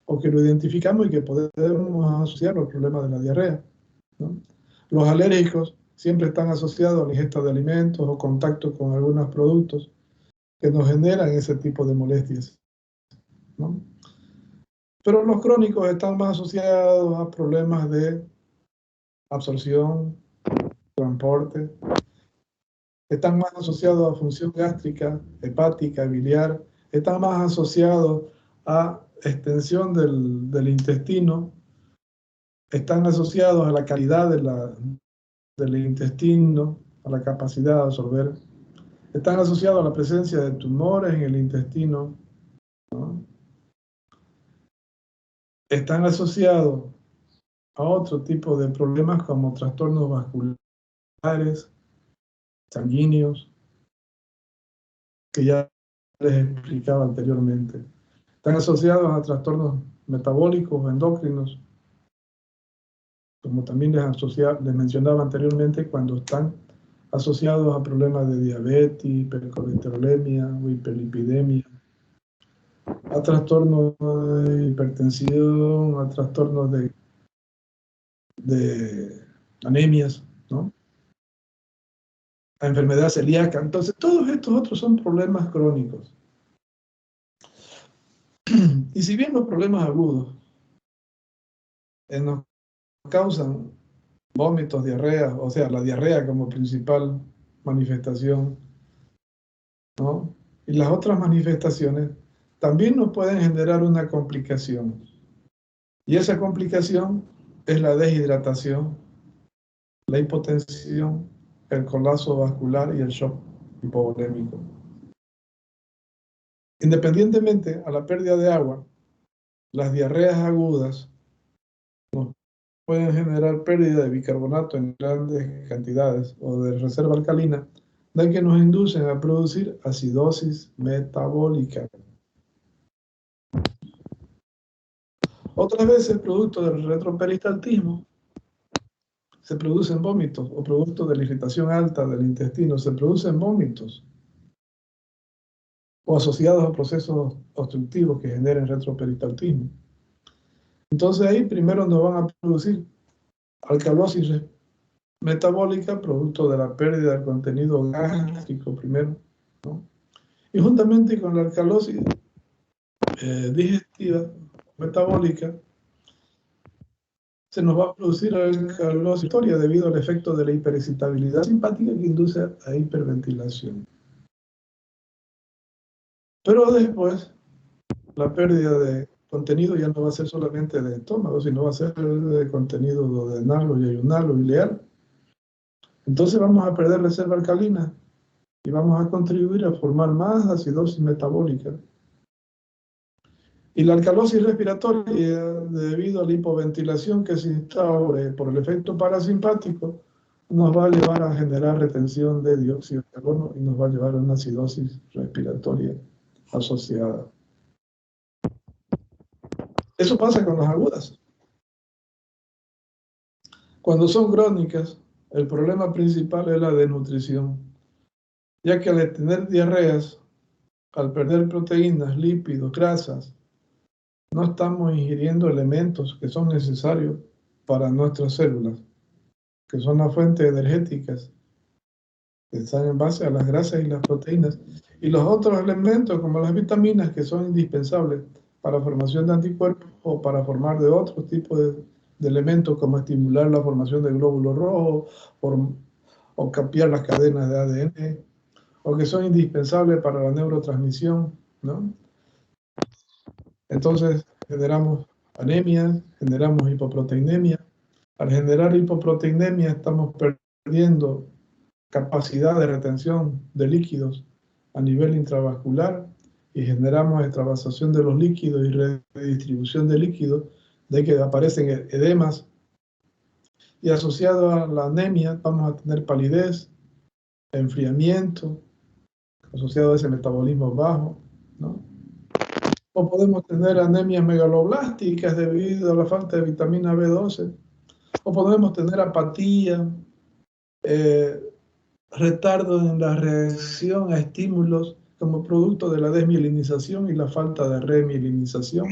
o que lo identificamos y que podemos asociar al problema de la diarrea, ¿no? Los alérgicos siempre están asociados a la ingesta de alimentos o contacto con algunos productos que nos generan ese tipo de molestias, ¿no? Pero los crónicos están más asociados a problemas de absorción, transporte, están más asociados a función gástrica, hepática, biliar, están más asociados a extensión del intestino, están asociados a la calidad del intestino, a la capacidad de absorber, están asociados a la presencia de tumores en el intestino, ¿no? Están asociados a otro tipo de problemas como trastornos vasculares, sanguíneos, que ya les explicaba anteriormente. Están asociados a trastornos metabólicos, endocrinos, como también les mencionaba anteriormente, cuando están asociados a problemas de diabetes, hipercolesterolemia o hiperlipidemia, a trastornos de hipertensión, a trastornos de anemias, ¿no? A enfermedad celíaca. Entonces, todos estos otros son problemas crónicos. Y si bien los problemas agudos nos causan vómitos, diarrea, o sea, la diarrea como principal manifestación, ¿no? Y las otras manifestaciones también nos pueden generar una complicación. Y esa complicación es la deshidratación, la hipotensión, el colapso vascular y el shock hipovolémico. Independientemente a la pérdida de agua, las diarreas agudas nos pueden generar pérdida de bicarbonato en grandes cantidades o de reserva alcalina, de que nos inducen a producir acidosis metabólica. Otras veces, producto del retroperistaltismo, se producen vómitos, o producto de la irritación alta del intestino, se producen vómitos, o asociados a procesos obstructivos que generen retroperistaltismo. Entonces ahí primero nos van a producir alcalosis metabólica, producto de la pérdida del contenido gástrico primero, ¿no? Y juntamente con la alcalosis digestiva, metabólica, se nos va a producir alcalosis debido al efecto de la hiperexcitabilidad simpática que induce a hiperventilación. Pero después, la pérdida de contenido ya no va a ser solamente de estómago, sino va a ser de contenido duodenal o yeyunal o ileal. Entonces vamos a perder reserva alcalina y vamos a contribuir a formar más acidosis metabólica. Y la alcalosis respiratoria, debido a la hipoventilación que se instaure por el efecto parasimpático, nos va a llevar a generar retención de dióxido de carbono y nos va a llevar a una acidosis respiratoria asociada. Eso pasa con las agudas. Cuando son crónicas, el problema principal es la desnutrición, ya que al tener diarreas, al perder proteínas, lípidos, grasas, no estamos ingiriendo elementos que son necesarios para nuestras células, que son las fuentes energéticas, que están en base a las grasas y las proteínas, y los otros elementos como las vitaminas, que son indispensables para la formación de anticuerpos o para formar de otros tipos de elementos, como estimular la formación de glóbulos rojos o cambiar las cadenas de ADN, o que son indispensables para la neurotransmisión, ¿no? Entonces, generamos anemia, generamos hipoproteinemia. Al generar hipoproteinemia estamos perdiendo capacidad de retención de líquidos a nivel intravascular y generamos extravasación de los líquidos y redistribución de líquidos, de que aparecen edemas, y asociado a la anemia vamos a tener palidez, enfriamiento, asociado a ese metabolismo bajo, ¿no? O podemos tener anemias megaloblásticas debido a la falta de vitamina B12, o podemos tener apatía, retardo en la reacción a estímulos como producto de la desmielinización y la falta de remielinización,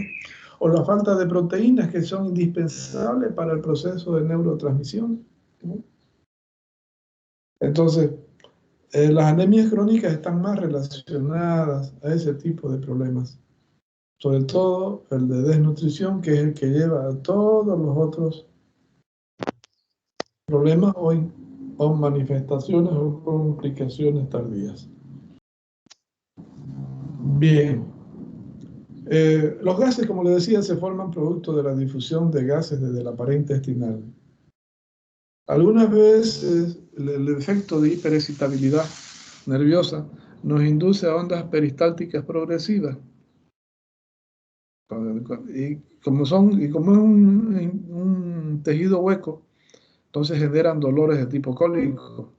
o la falta de proteínas que son indispensables para el proceso de neurotransmisión, ¿no? Entonces, las anemias crónicas están más relacionadas a ese tipo de problemas, sobre todo el de desnutrición, que es el que lleva a todos los otros problemas o manifestaciones o complicaciones tardías. Bien. Los gases, como le decía, se forman producto de la difusión de gases desde la pared intestinal. Algunas veces el efecto de hiperexcitabilidad nerviosa nos induce a ondas peristálticas progresivas. Y como es un tejido hueco, entonces generan dolores de tipo cólico.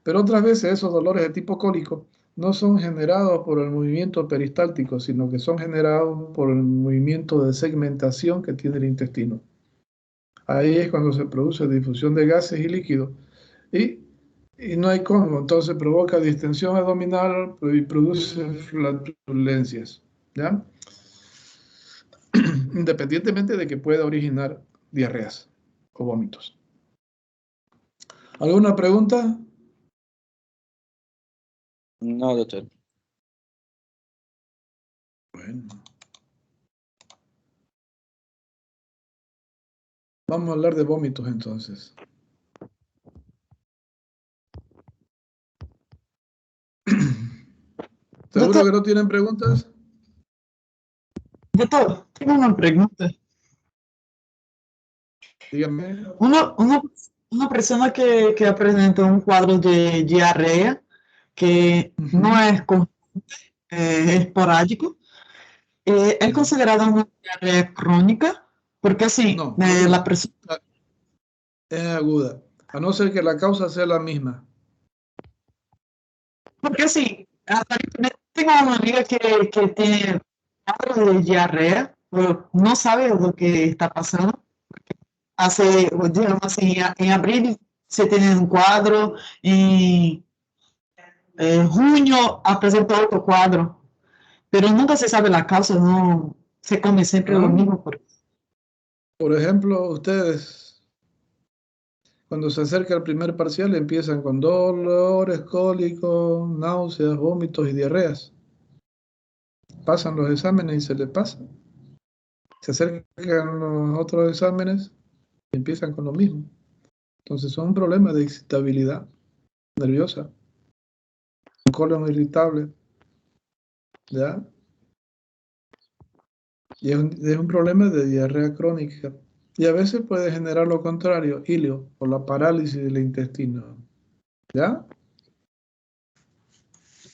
Pero otras veces esos dolores de tipo cólico no son generados por el movimiento peristáltico, sino que son generados por el movimiento de segmentación que tiene el intestino. Ahí es cuando se produce difusión de gases y líquidos. Y no hay cómo, entonces provoca distensión abdominal y produce flatulencias, ¿ya? Independientemente de que pueda originar diarreas o vómitos. ¿Alguna pregunta? No, doctor. Bueno. Vamos a hablar de vómitos entonces. ¿Seguro Doctor, que no tienen preguntas? doctor, tengo una pregunta. Díganme. Una persona que presenta un cuadro de diarrea que no es esporádico, ¿es No. considerada una diarrea crónica? Porque así, No, la aguda. persona... Es aguda. A no ser que la causa sea la misma. Porque así, aparentemente tengo una amiga que tiene cuadro de diarrea, pero no sabe lo que está pasando. Hace, digamos así, en abril se tiene un cuadro y junio apresentó otro cuadro, pero nunca se sabe la causa, no se come siempre lo ¿Ah? mismo. Por ejemplo, ustedes, cuando se acerca el primer parcial, empiezan con dolores, cólicos, náuseas, vómitos y diarreas. Pasan los exámenes y se les pasa. Se acercan los otros exámenes y empiezan con lo mismo. Entonces son un problema de excitabilidad nerviosa, un colon irritable, ¿ya? Y es un problema de diarrea crónica. Y a veces puede generar lo contrario, ilio, o la parálisis del intestino, ¿ya?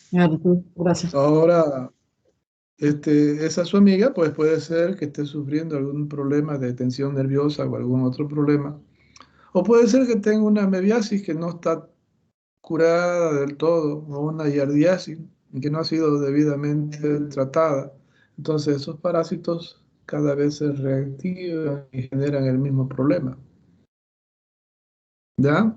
Ya, doctor, gracias. Ahora, esa su amiga, pues puede ser que esté sufriendo algún problema de tensión nerviosa o algún otro problema. O puede ser que tenga una mebiasis que no está curada del todo, o una giardiasis que no ha sido debidamente tratada. Entonces esos parásitos cada vez se reactivan y generan el mismo problema. ¿Ya?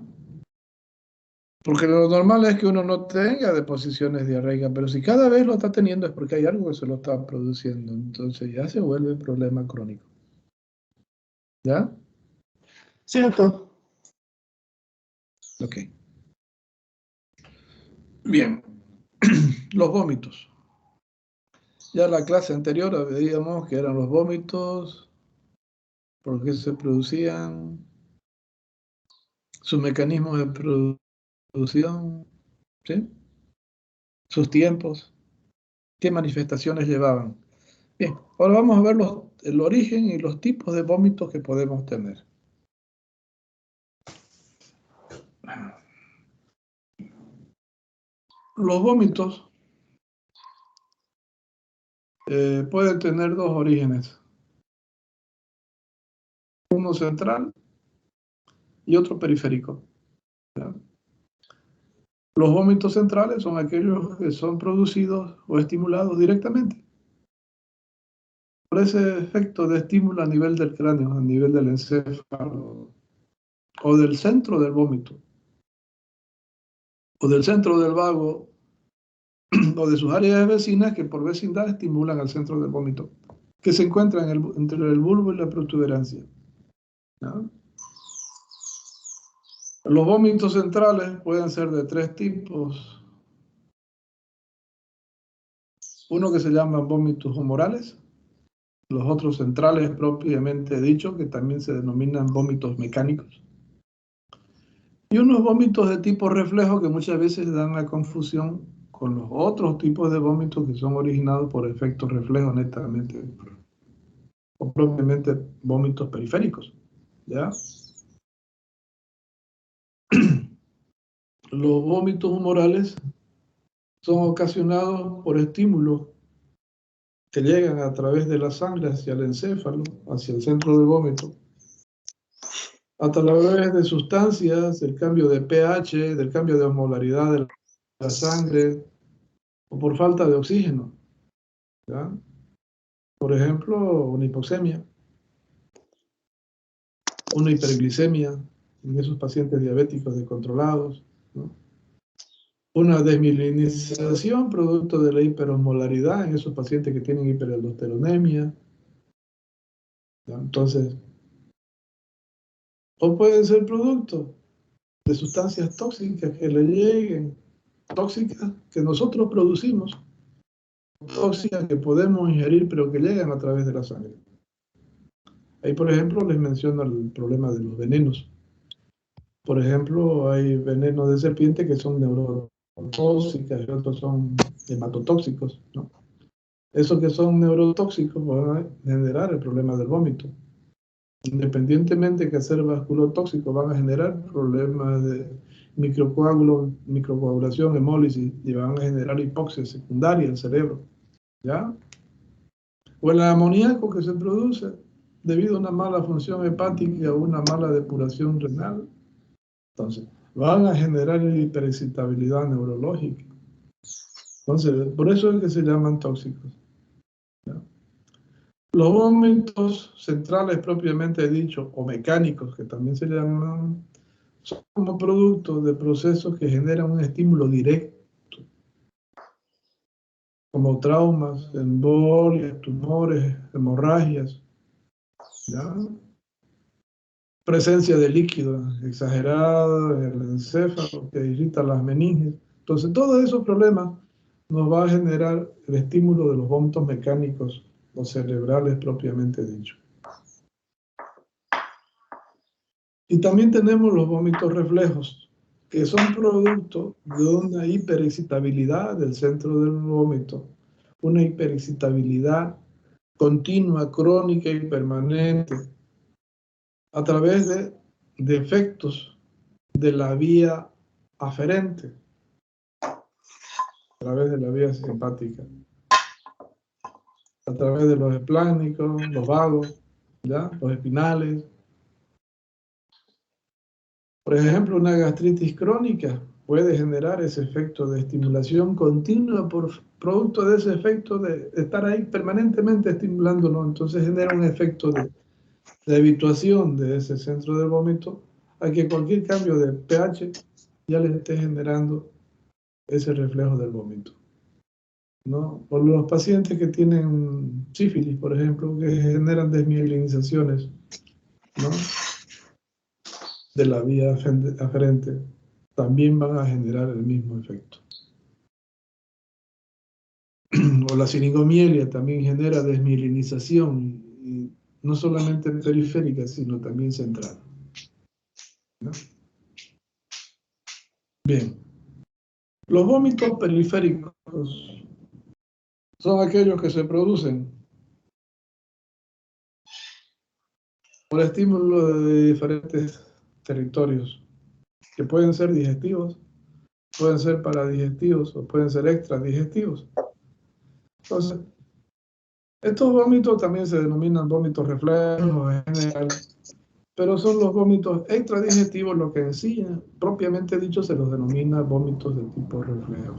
Porque lo normal es que uno no tenga deposiciones diarreicas, pero si cada vez lo está teniendo es porque hay algo que se lo está produciendo. Entonces ya se vuelve problema crónico. ¿Ya? Sí, doctor. Ok. Bien. Los vómitos. Ya en la clase anterior veíamos que eran los vómitos, por qué se producían, su mecanismo de producción, ¿sí? Sus tiempos, qué manifestaciones llevaban. Bien, ahora vamos a ver el origen y los tipos de vómitos que podemos tener. Los vómitos pueden tener dos orígenes, uno central y otro periférico, ¿ya? Los vómitos centrales son aquellos que son producidos o estimulados directamente por ese efecto de estímulo a nivel del cráneo, a nivel del encéfalo, o del centro del vómito, o del centro del vago, o de sus áreas vecinas que por vecindad estimulan al centro del vómito, que se encuentra entre el bulbo y la protuberancia, ¿no? Los vómitos centrales pueden ser de tres tipos. Uno que se llama vómitos humorales, los otros centrales propiamente dicho, que también se denominan vómitos mecánicos, y unos vómitos de tipo reflejo que muchas veces dan la confusión con los otros tipos de vómitos que son originados por efectos reflejos netamente, o propiamente vómitos periféricos, ¿ya? Los vómitos humorales son ocasionados por estímulos que llegan a través de la sangre hacia el encéfalo, hacia el centro del vómito, a través de sustancias, del cambio de pH, del cambio de osmolaridad de la sangre, o por falta de oxígeno, ¿ya? Por ejemplo, una hipoxemia, una hiperglicemia en esos pacientes diabéticos descontrolados, ¿no? Una desmielinización producto de la hiperosmolaridad en esos pacientes que tienen hiperaldosteronemia, ¿ya? Entonces, o pueden ser producto de sustancias tóxicas que le lleguen, tóxicas que nosotros producimos, tóxicas que podemos ingerir pero que llegan a través de la sangre. Ahí, por ejemplo, les menciono el problema de los venenos. Por ejemplo, hay venenos de serpiente que son neurotóxicas y otros son hematotóxicos, ¿no? Esos que son neurotóxicos van a generar el problema del vómito. Independientemente que ser vasculotóxicos van a generar problemas de microcoagulación, hemólisis, y van a generar hipoxia secundaria al cerebro, ¿ya? O el amoníaco que se produce debido a una mala función hepática o una mala depuración renal. Entonces, van a generar hiperexcitabilidad neurológica. Entonces, por eso es que se llaman tóxicos, ¿ya? Los vómitos centrales propiamente dicho, o mecánicos, que también se llaman, son como producto de procesos que generan un estímulo directo, como traumas, embolias, tumores, hemorragias, ¿ya? Presencia de líquido exagerado en el encéfalo que irrita las meninges. Entonces, todos esos problemas nos va a generar el estímulo de los vómitos mecánicos o cerebrales propiamente dicho. Y también tenemos los vómitos reflejos, que son producto de una hiperexcitabilidad del centro del vómito, una hiperexcitabilidad continua, crónica y permanente, a través de defectos de la vía aferente, a través de la vía simpática, a través de los espláncnicos, los vagos, ¿ya? Los espinales. Por ejemplo, una gastritis crónica puede generar ese efecto de estimulación continua por producto de ese efecto de estar ahí permanentemente estimulándolo. Entonces genera un efecto de habituación de ese centro del vómito a que cualquier cambio de pH ya les esté generando ese reflejo del vómito, ¿no? O los pacientes que tienen sífilis, por ejemplo, que generan desmielinizaciones, ¿no? De la vía aferente, también van a generar el mismo efecto. O la siringomielia también genera desmielinización, y no solamente periférica, sino también central, ¿no? Bien. Los vómitos periféricos son aquellos que se producen por estímulos de diferentes territorios, que pueden ser digestivos, pueden ser paradigestivos o pueden ser extradigestivos. Entonces, estos vómitos también se denominan vómitos reflejos en general, pero son los vómitos extradigestivos los que en sí, propiamente dicho, se los denomina vómitos de tipo reflejo.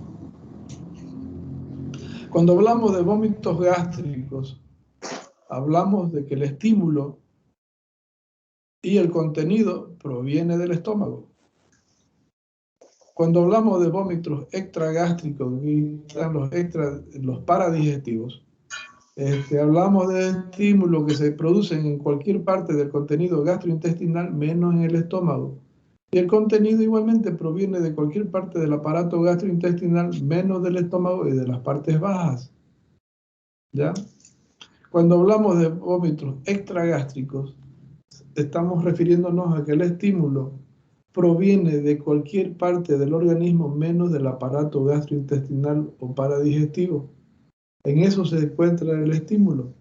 Cuando hablamos de vómitos gástricos, hablamos de que el estímulo y el contenido proviene del estómago. Cuando hablamos de vómitos extragástricos, y los paradigestivos, hablamos de estímulos que se producen en cualquier parte del contenido gastrointestinal, menos en el estómago. Y el contenido igualmente proviene de cualquier parte del aparato gastrointestinal, menos del estómago y de las partes bajas. ¿Ya? Cuando hablamos de vómitos extragástricos, estamos refiriéndonos a que el estímulo proviene de cualquier parte del organismo, menos del aparato gastrointestinal o paradigestivo. En eso se encuentra el estímulo,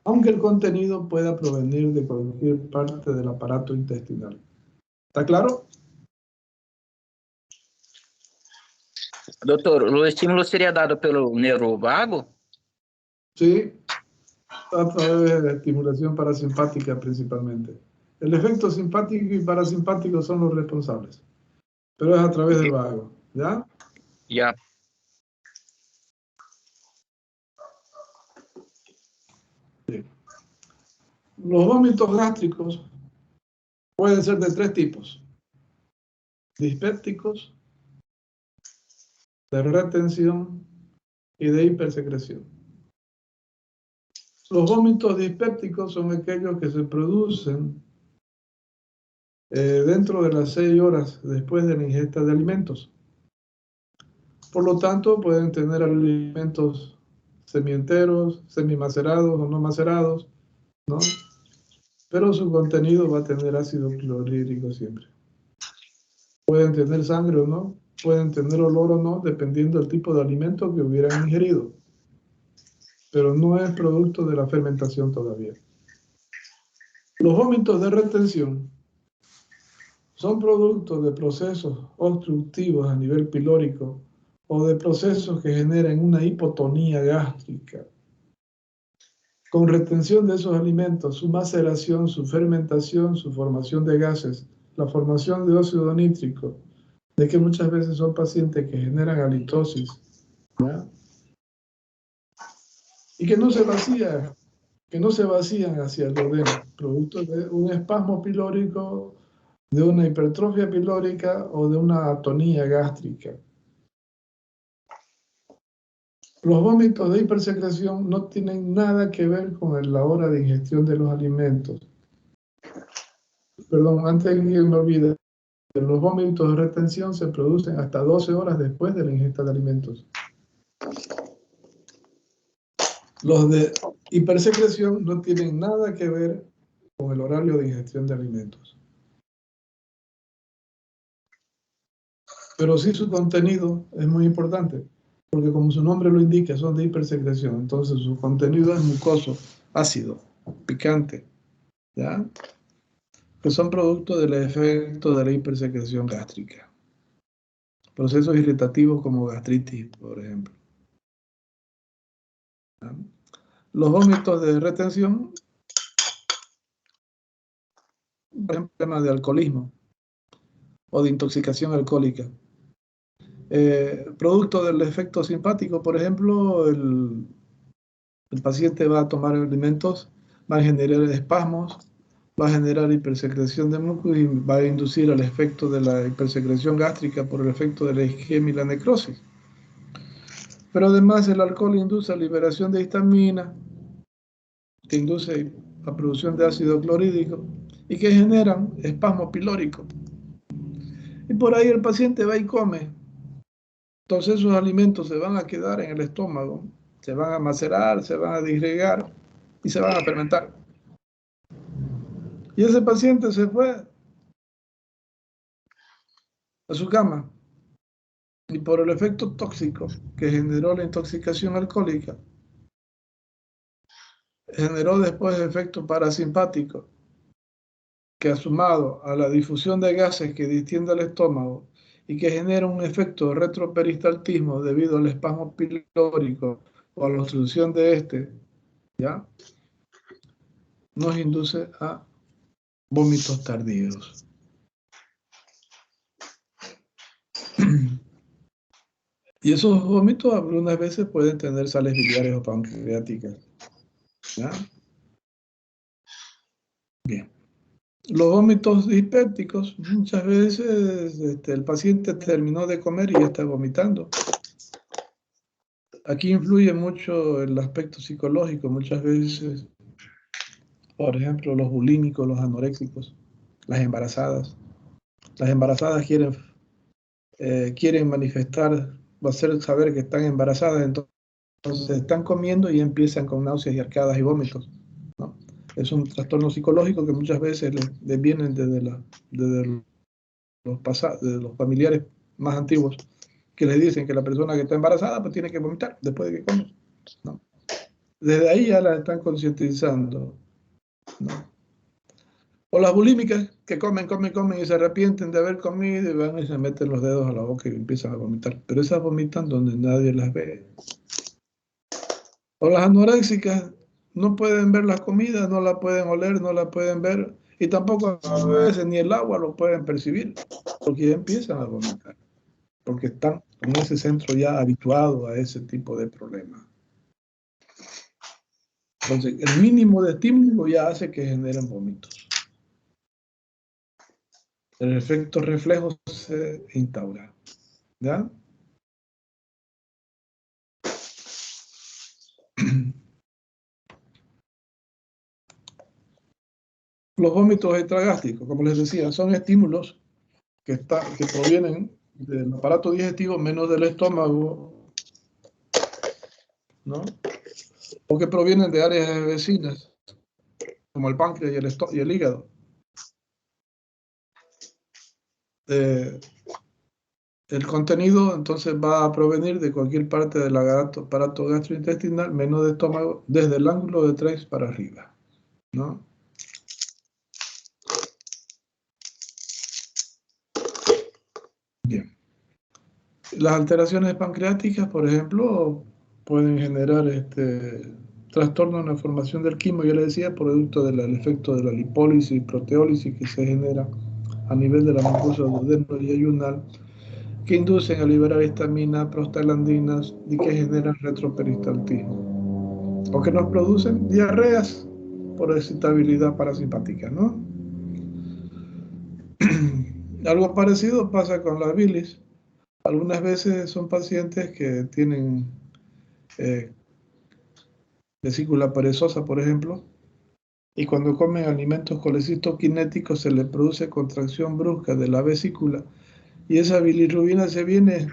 aunque el contenido pueda provenir de cualquier parte del aparato intestinal. ¿Está claro? Doutor, o estímulo seria dado pelo nervo vago? Sí, a través de la estimulación parasimpática principalmente. El efecto simpático y parasimpático son los responsables, pero es a través del vago, ¿ya? Ya. Los vómitos gástricos pueden ser de tres tipos: dispépticos, de retención y de hipersecreción. Los vómitos dispépticos son aquellos que se producen dentro de las 6 horas después de la ingesta de alimentos. Por lo tanto, pueden tener alimentos semienteros, semimacerados o no macerados, ¿no? Pero su contenido va a tener ácido clorhídrico siempre. Pueden tener sangre o no, pueden tener olor o no, dependiendo del tipo de alimento que hubieran ingerido. Pero no es producto de la fermentación todavía. Los vómitos de retención son productos de procesos obstructivos a nivel pilórico o de procesos que generan una hipotonía gástrica. Con retención de esos alimentos, su maceración, su fermentación, su formación de gases, la formación de óxido nítrico, de que muchas veces son pacientes que generan halitosis, ¿ya? Y que no se vacían hacia el duodeno, producto de un espasmo pilórico, de una hipertrofia pilórica o de una atonía gástrica. Los vómitos de hipersecreción no tienen nada que ver con la hora de ingestión de los alimentos. Perdón, antes de que me olvide, los vómitos de retención se producen hasta 12 horas después de la ingesta de alimentos. Los de hipersecreción no tienen nada que ver con el horario de ingestión de alimentos. Pero sí su contenido es muy importante, porque como su nombre lo indica, son de hipersecreción. Entonces su contenido es mucoso, ácido, picante, ¿ya? Que son producto del efecto de la hipersecreción gástrica. Procesos irritativos como gastritis, por ejemplo. ¿Ya? Los vómitos de retención, por ejemplo, temas de alcoholismo o de intoxicación alcohólica. Producto del efecto simpático, por ejemplo, el paciente va a tomar alimentos, va a generar espasmos, va a generar hipersecreción de mucus y va a inducir al efecto de la hipersecreción gástrica por el efecto de la isquemia y la necrosis. Pero además el alcohol induce a liberación de histamina, que induce a producción de ácido clorhídrico y que generan espasmo pilórico. Y por ahí el paciente va y come. Entonces esos alimentos se van a quedar en el estómago, se van a macerar, se van a disgregar y se van a fermentar. Y ese paciente se fue a su cama y por el efecto tóxico que generó la intoxicación alcohólica, generó después efecto parasimpático que sumado a la difusión de gases que distiende el estómago y que genera un efecto de retroperistaltismo debido al espasmo pilórico o a la obstrucción de este, ¿ya? Nos induce a vómitos tardíos. Y esos vómitos algunas veces pueden tener sales biliares o pancreáticas, ¿ya? Bien. Los vómitos dispépticos, muchas veces el paciente terminó de comer y ya está vomitando. Aquí influye mucho el aspecto psicológico, muchas veces, por ejemplo, los bulímicos, los anoréxicos, las embarazadas. Las embarazadas quieren manifestar, hacer saber que están embarazadas, entonces están comiendo y empiezan con náuseas y arcadas y vómitos, ¿no? Es un trastorno psicológico que muchas veces les vienen desde los familiares más antiguos, que les dicen que la persona que está embarazada pues tiene que vomitar después de que come, ¿no? Desde ahí ya la están concientizando, ¿no? O las bulímicas que comen y se arrepienten de haber comido y van y se meten los dedos a la boca y empiezan a vomitar. Pero esas vomitan donde nadie las ve. O las anoréxicas no pueden ver las comidas, no la pueden oler, no la pueden ver y tampoco a veces ni el agua lo pueden percibir porque ya empiezan a vomitar. Porque están en ese centro ya habituado a ese tipo de problemas. Entonces, el mínimo de estímulo ya hace que generen vómitos. El efecto reflejo se instaura, ¿ya? Los vómitos extragástricos, como les decía, son estímulos que provienen del aparato digestivo menos del estómago, ¿no? O que provienen de áreas vecinas, como el páncreas y el hígado. El contenido entonces va a provenir de cualquier parte del aparato gastrointestinal menos de estómago, desde el ángulo de 3 para arriba, ¿no? Bien. Las alteraciones pancreáticas, por ejemplo, pueden generar trastorno en la formación del quimo, ya les decía, producto del efecto de la lipólisis y proteólisis que se genera a nivel de la mucosa duodeno y ayunal, que inducen a liberar histamina, prostaglandinas y que generan retroperistaltismo, o que nos producen diarreas por excitabilidad parasimpática, ¿no? Algo parecido pasa con la bilis. Algunas veces son pacientes que tienen vesícula perezosa, por ejemplo, y cuando comen alimentos colecitoquinéticos se les produce contracción brusca de la vesícula y esa bilirrubina se viene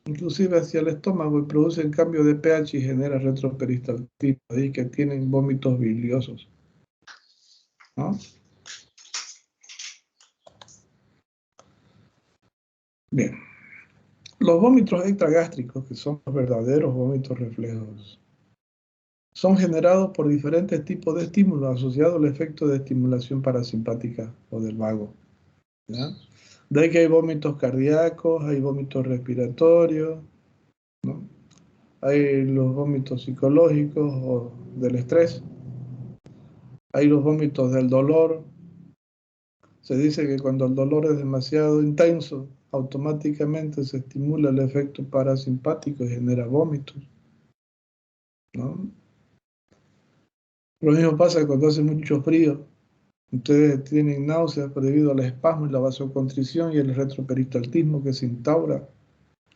inclusive hacia el estómago y produce un cambio de pH y genera retroperistaltismo, ahí que tienen vómitos biliosos, ¿no? Bien. Los vómitos extragástricos, que son los verdaderos vómitos reflejos, son generados por diferentes tipos de estímulos asociados al efecto de estimulación parasimpática o del vago, ¿ya? De ahí que hay vómitos cardíacos, hay vómitos respiratorios, ¿no? Hay los vómitos psicológicos o del estrés, hay los vómitos del dolor. Se dice que cuando el dolor es demasiado intenso, automáticamente se estimula el efecto parasimpático y genera vómitos, ¿no? Lo mismo pasa cuando hace mucho frío. Ustedes tienen náuseas debido al espasmo y la vasoconstricción y el retroperistaltismo que se instaura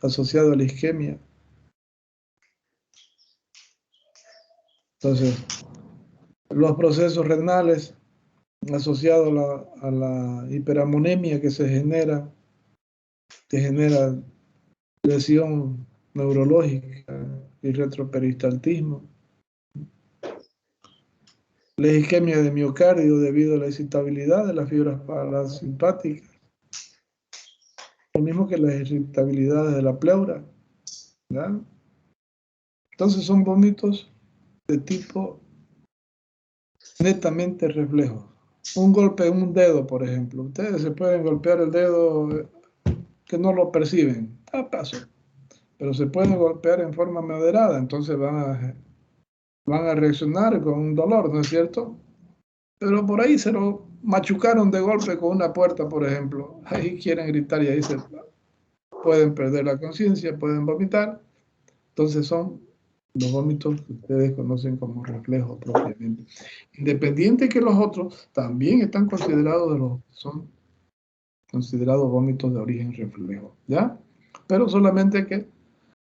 asociado a la isquemia. Entonces, los procesos renales asociados a la hiperamonemia que genera lesión neurológica y retroperistaltismo. La isquemia de miocardio debido a la excitabilidad de las fibras parasimpáticas. Lo mismo que las irritabilidades de la pleura, ¿verdad? Entonces son vómitos de tipo netamente reflejo, un golpe en un dedo, por ejemplo. Ustedes se pueden golpear el dedo que no lo perciben, a paso, pero se pueden golpear en forma moderada, entonces van a reaccionar con un dolor, ¿no es cierto? Pero por ahí se lo machucaron de golpe con una puerta, por ejemplo. Ahí quieren gritar y ahí se pueden perder la conciencia, pueden vomitar. Entonces son los vómitos que ustedes conocen como reflejos propiamente. Independiente que los otros también están considerados son considerados vómitos de origen reflejo, ¿ya? Pero solamente que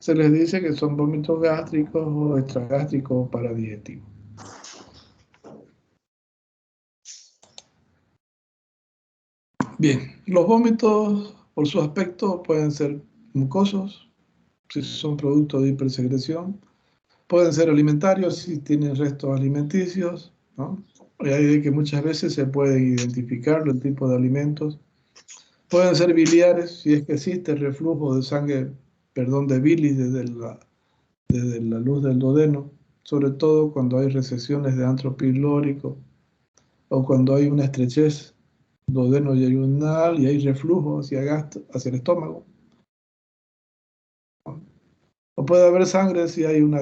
se les dice que son vómitos gástricos o extragástricos o paradigestivos. Bien, los vómitos por su aspecto pueden ser mucosos, si son producto de hipersecreción, pueden ser alimentarios si tienen restos alimenticios, ¿no? Y hay que muchas veces se puede identificar el tipo de alimentos. Pueden ser biliares si es que existe reflujo de sangre, perdón, de bilis desde la luz del duodeno, sobre todo cuando hay recesiones de antro pilórico o cuando hay una estrechez duodeno y ayunal y hay reflujo hacia el estómago. O puede haber sangre si hay una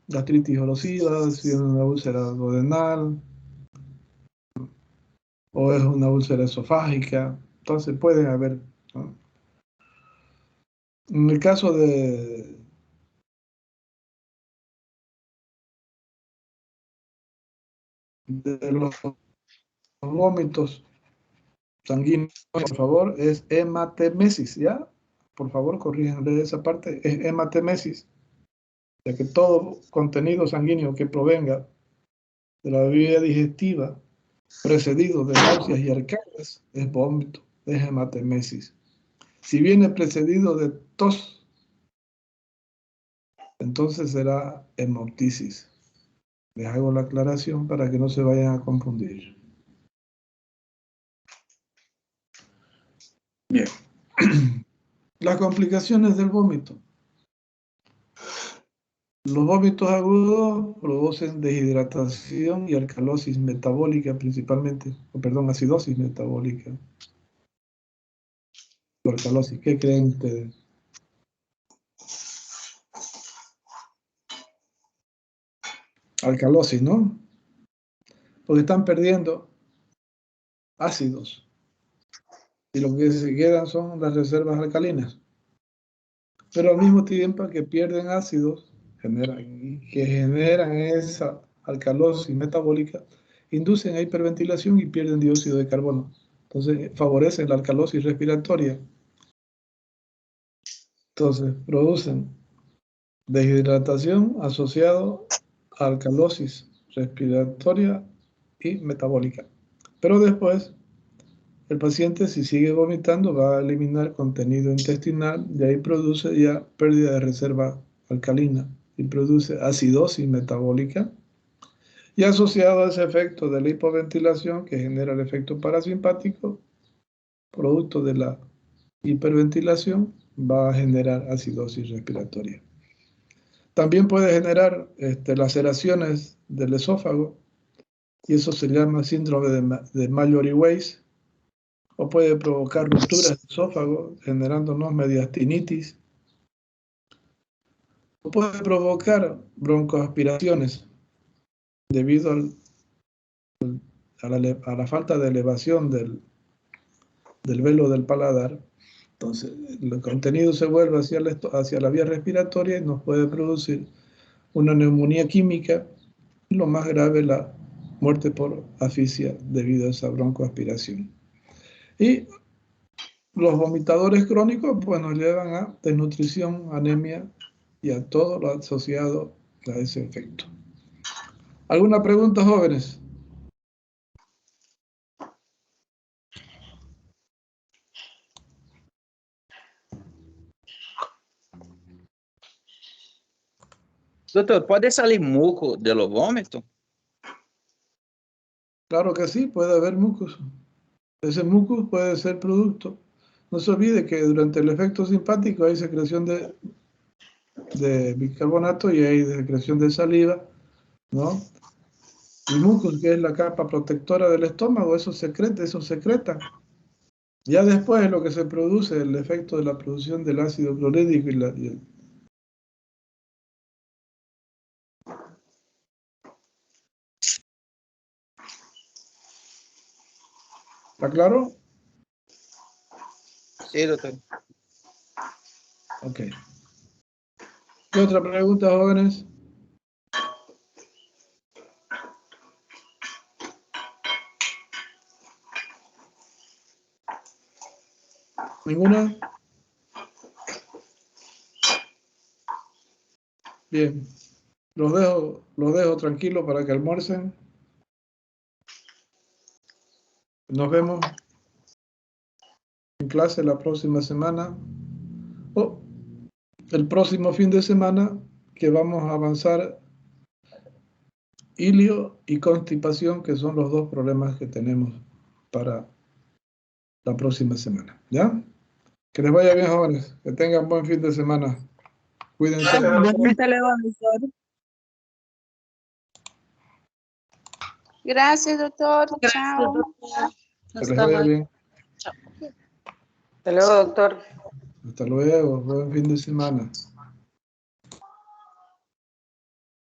gastritis erosiva, si es una úlcera duodenal o es una úlcera esofágica. Entonces pueden haber, ¿no? En el caso de los vómitos sanguíneos, por favor, es hematemesis, ¿ya? Por favor, corríjanle esa parte, es hematemesis, ya que todo contenido sanguíneo que provenga de la vía digestiva precedido de náuseas y arcadas es vómito, es hematemesis. Si viene precedido de tos, entonces será hemoptisis. Les hago la aclaración para que no se vayan a confundir. Bien. Las complicaciones del vómito. Los vómitos agudos producen deshidratación y alcalosis metabólica principalmente, acidosis metabólica. O alcalosis, ¿qué creen ustedes? Alcalosis, ¿no? Porque están perdiendo ácidos y lo que se quedan son las reservas alcalinas. Pero al mismo tiempo que pierden ácidos, que generan esa alcalosis metabólica, inducen a hiperventilación y pierden dióxido de carbono. Entonces favorecen la alcalosis respiratoria. Entonces producen deshidratación asociado a alcalosis respiratoria y metabólica. Pero después, el paciente, si sigue vomitando, va a eliminar contenido intestinal y ahí produce ya pérdida de reserva alcalina y produce acidosis metabólica. Y asociado a ese efecto de la hipoventilación que genera el efecto parasimpático, producto de la hiperventilación, va a generar acidosis respiratoria. También puede generar laceraciones del esófago y eso se llama síndrome de Mallory-Weiss, o puede provocar rupturas del esófago generándonos mediastinitis, o puede provocar broncoaspiraciones debido a la falta de elevación del velo del paladar. Entonces, el contenido se vuelve hacia la vía respiratoria y nos puede producir una neumonía química y lo más grave, la muerte por asfixia debido a esa broncoaspiración. Y los vomitadores crónicos pues nos llevan a desnutrición, anemia y a todo lo asociado a ese efecto. ¿Alguna pregunta, jóvenes? Doutor, pode salir muco de los vómitos? Claro que sí, puede haber mucus. Ese mucus puede ser producto. No se olvide que durante el efecto simpático hay secreción de bicarbonato y hay secreción de saliva, ¿no? El mucus, que es la capa protectora del estómago, eso secreta. Ya después es lo que se produce, el efecto de la producción del ácido clorhídrico y el... ¿Está claro? Sí, doctor. Ok. ¿Qué otra pregunta, jóvenes? ¿Ninguna? Bien. Los dejo tranquilos para que almuercen. Nos vemos en clase la próxima semana. O el próximo fin de semana, que vamos a avanzar ilio y constipación, que son los dos problemas que tenemos para la próxima semana. ¿Ya? Que les vaya bien, jóvenes. Que tengan buen fin de semana. Cuídense. Hasta luego, doctor. Gracias, doctor. Chao. Que les vaya bien. Hasta luego, doctor. Hasta luego. Buen fin de semana.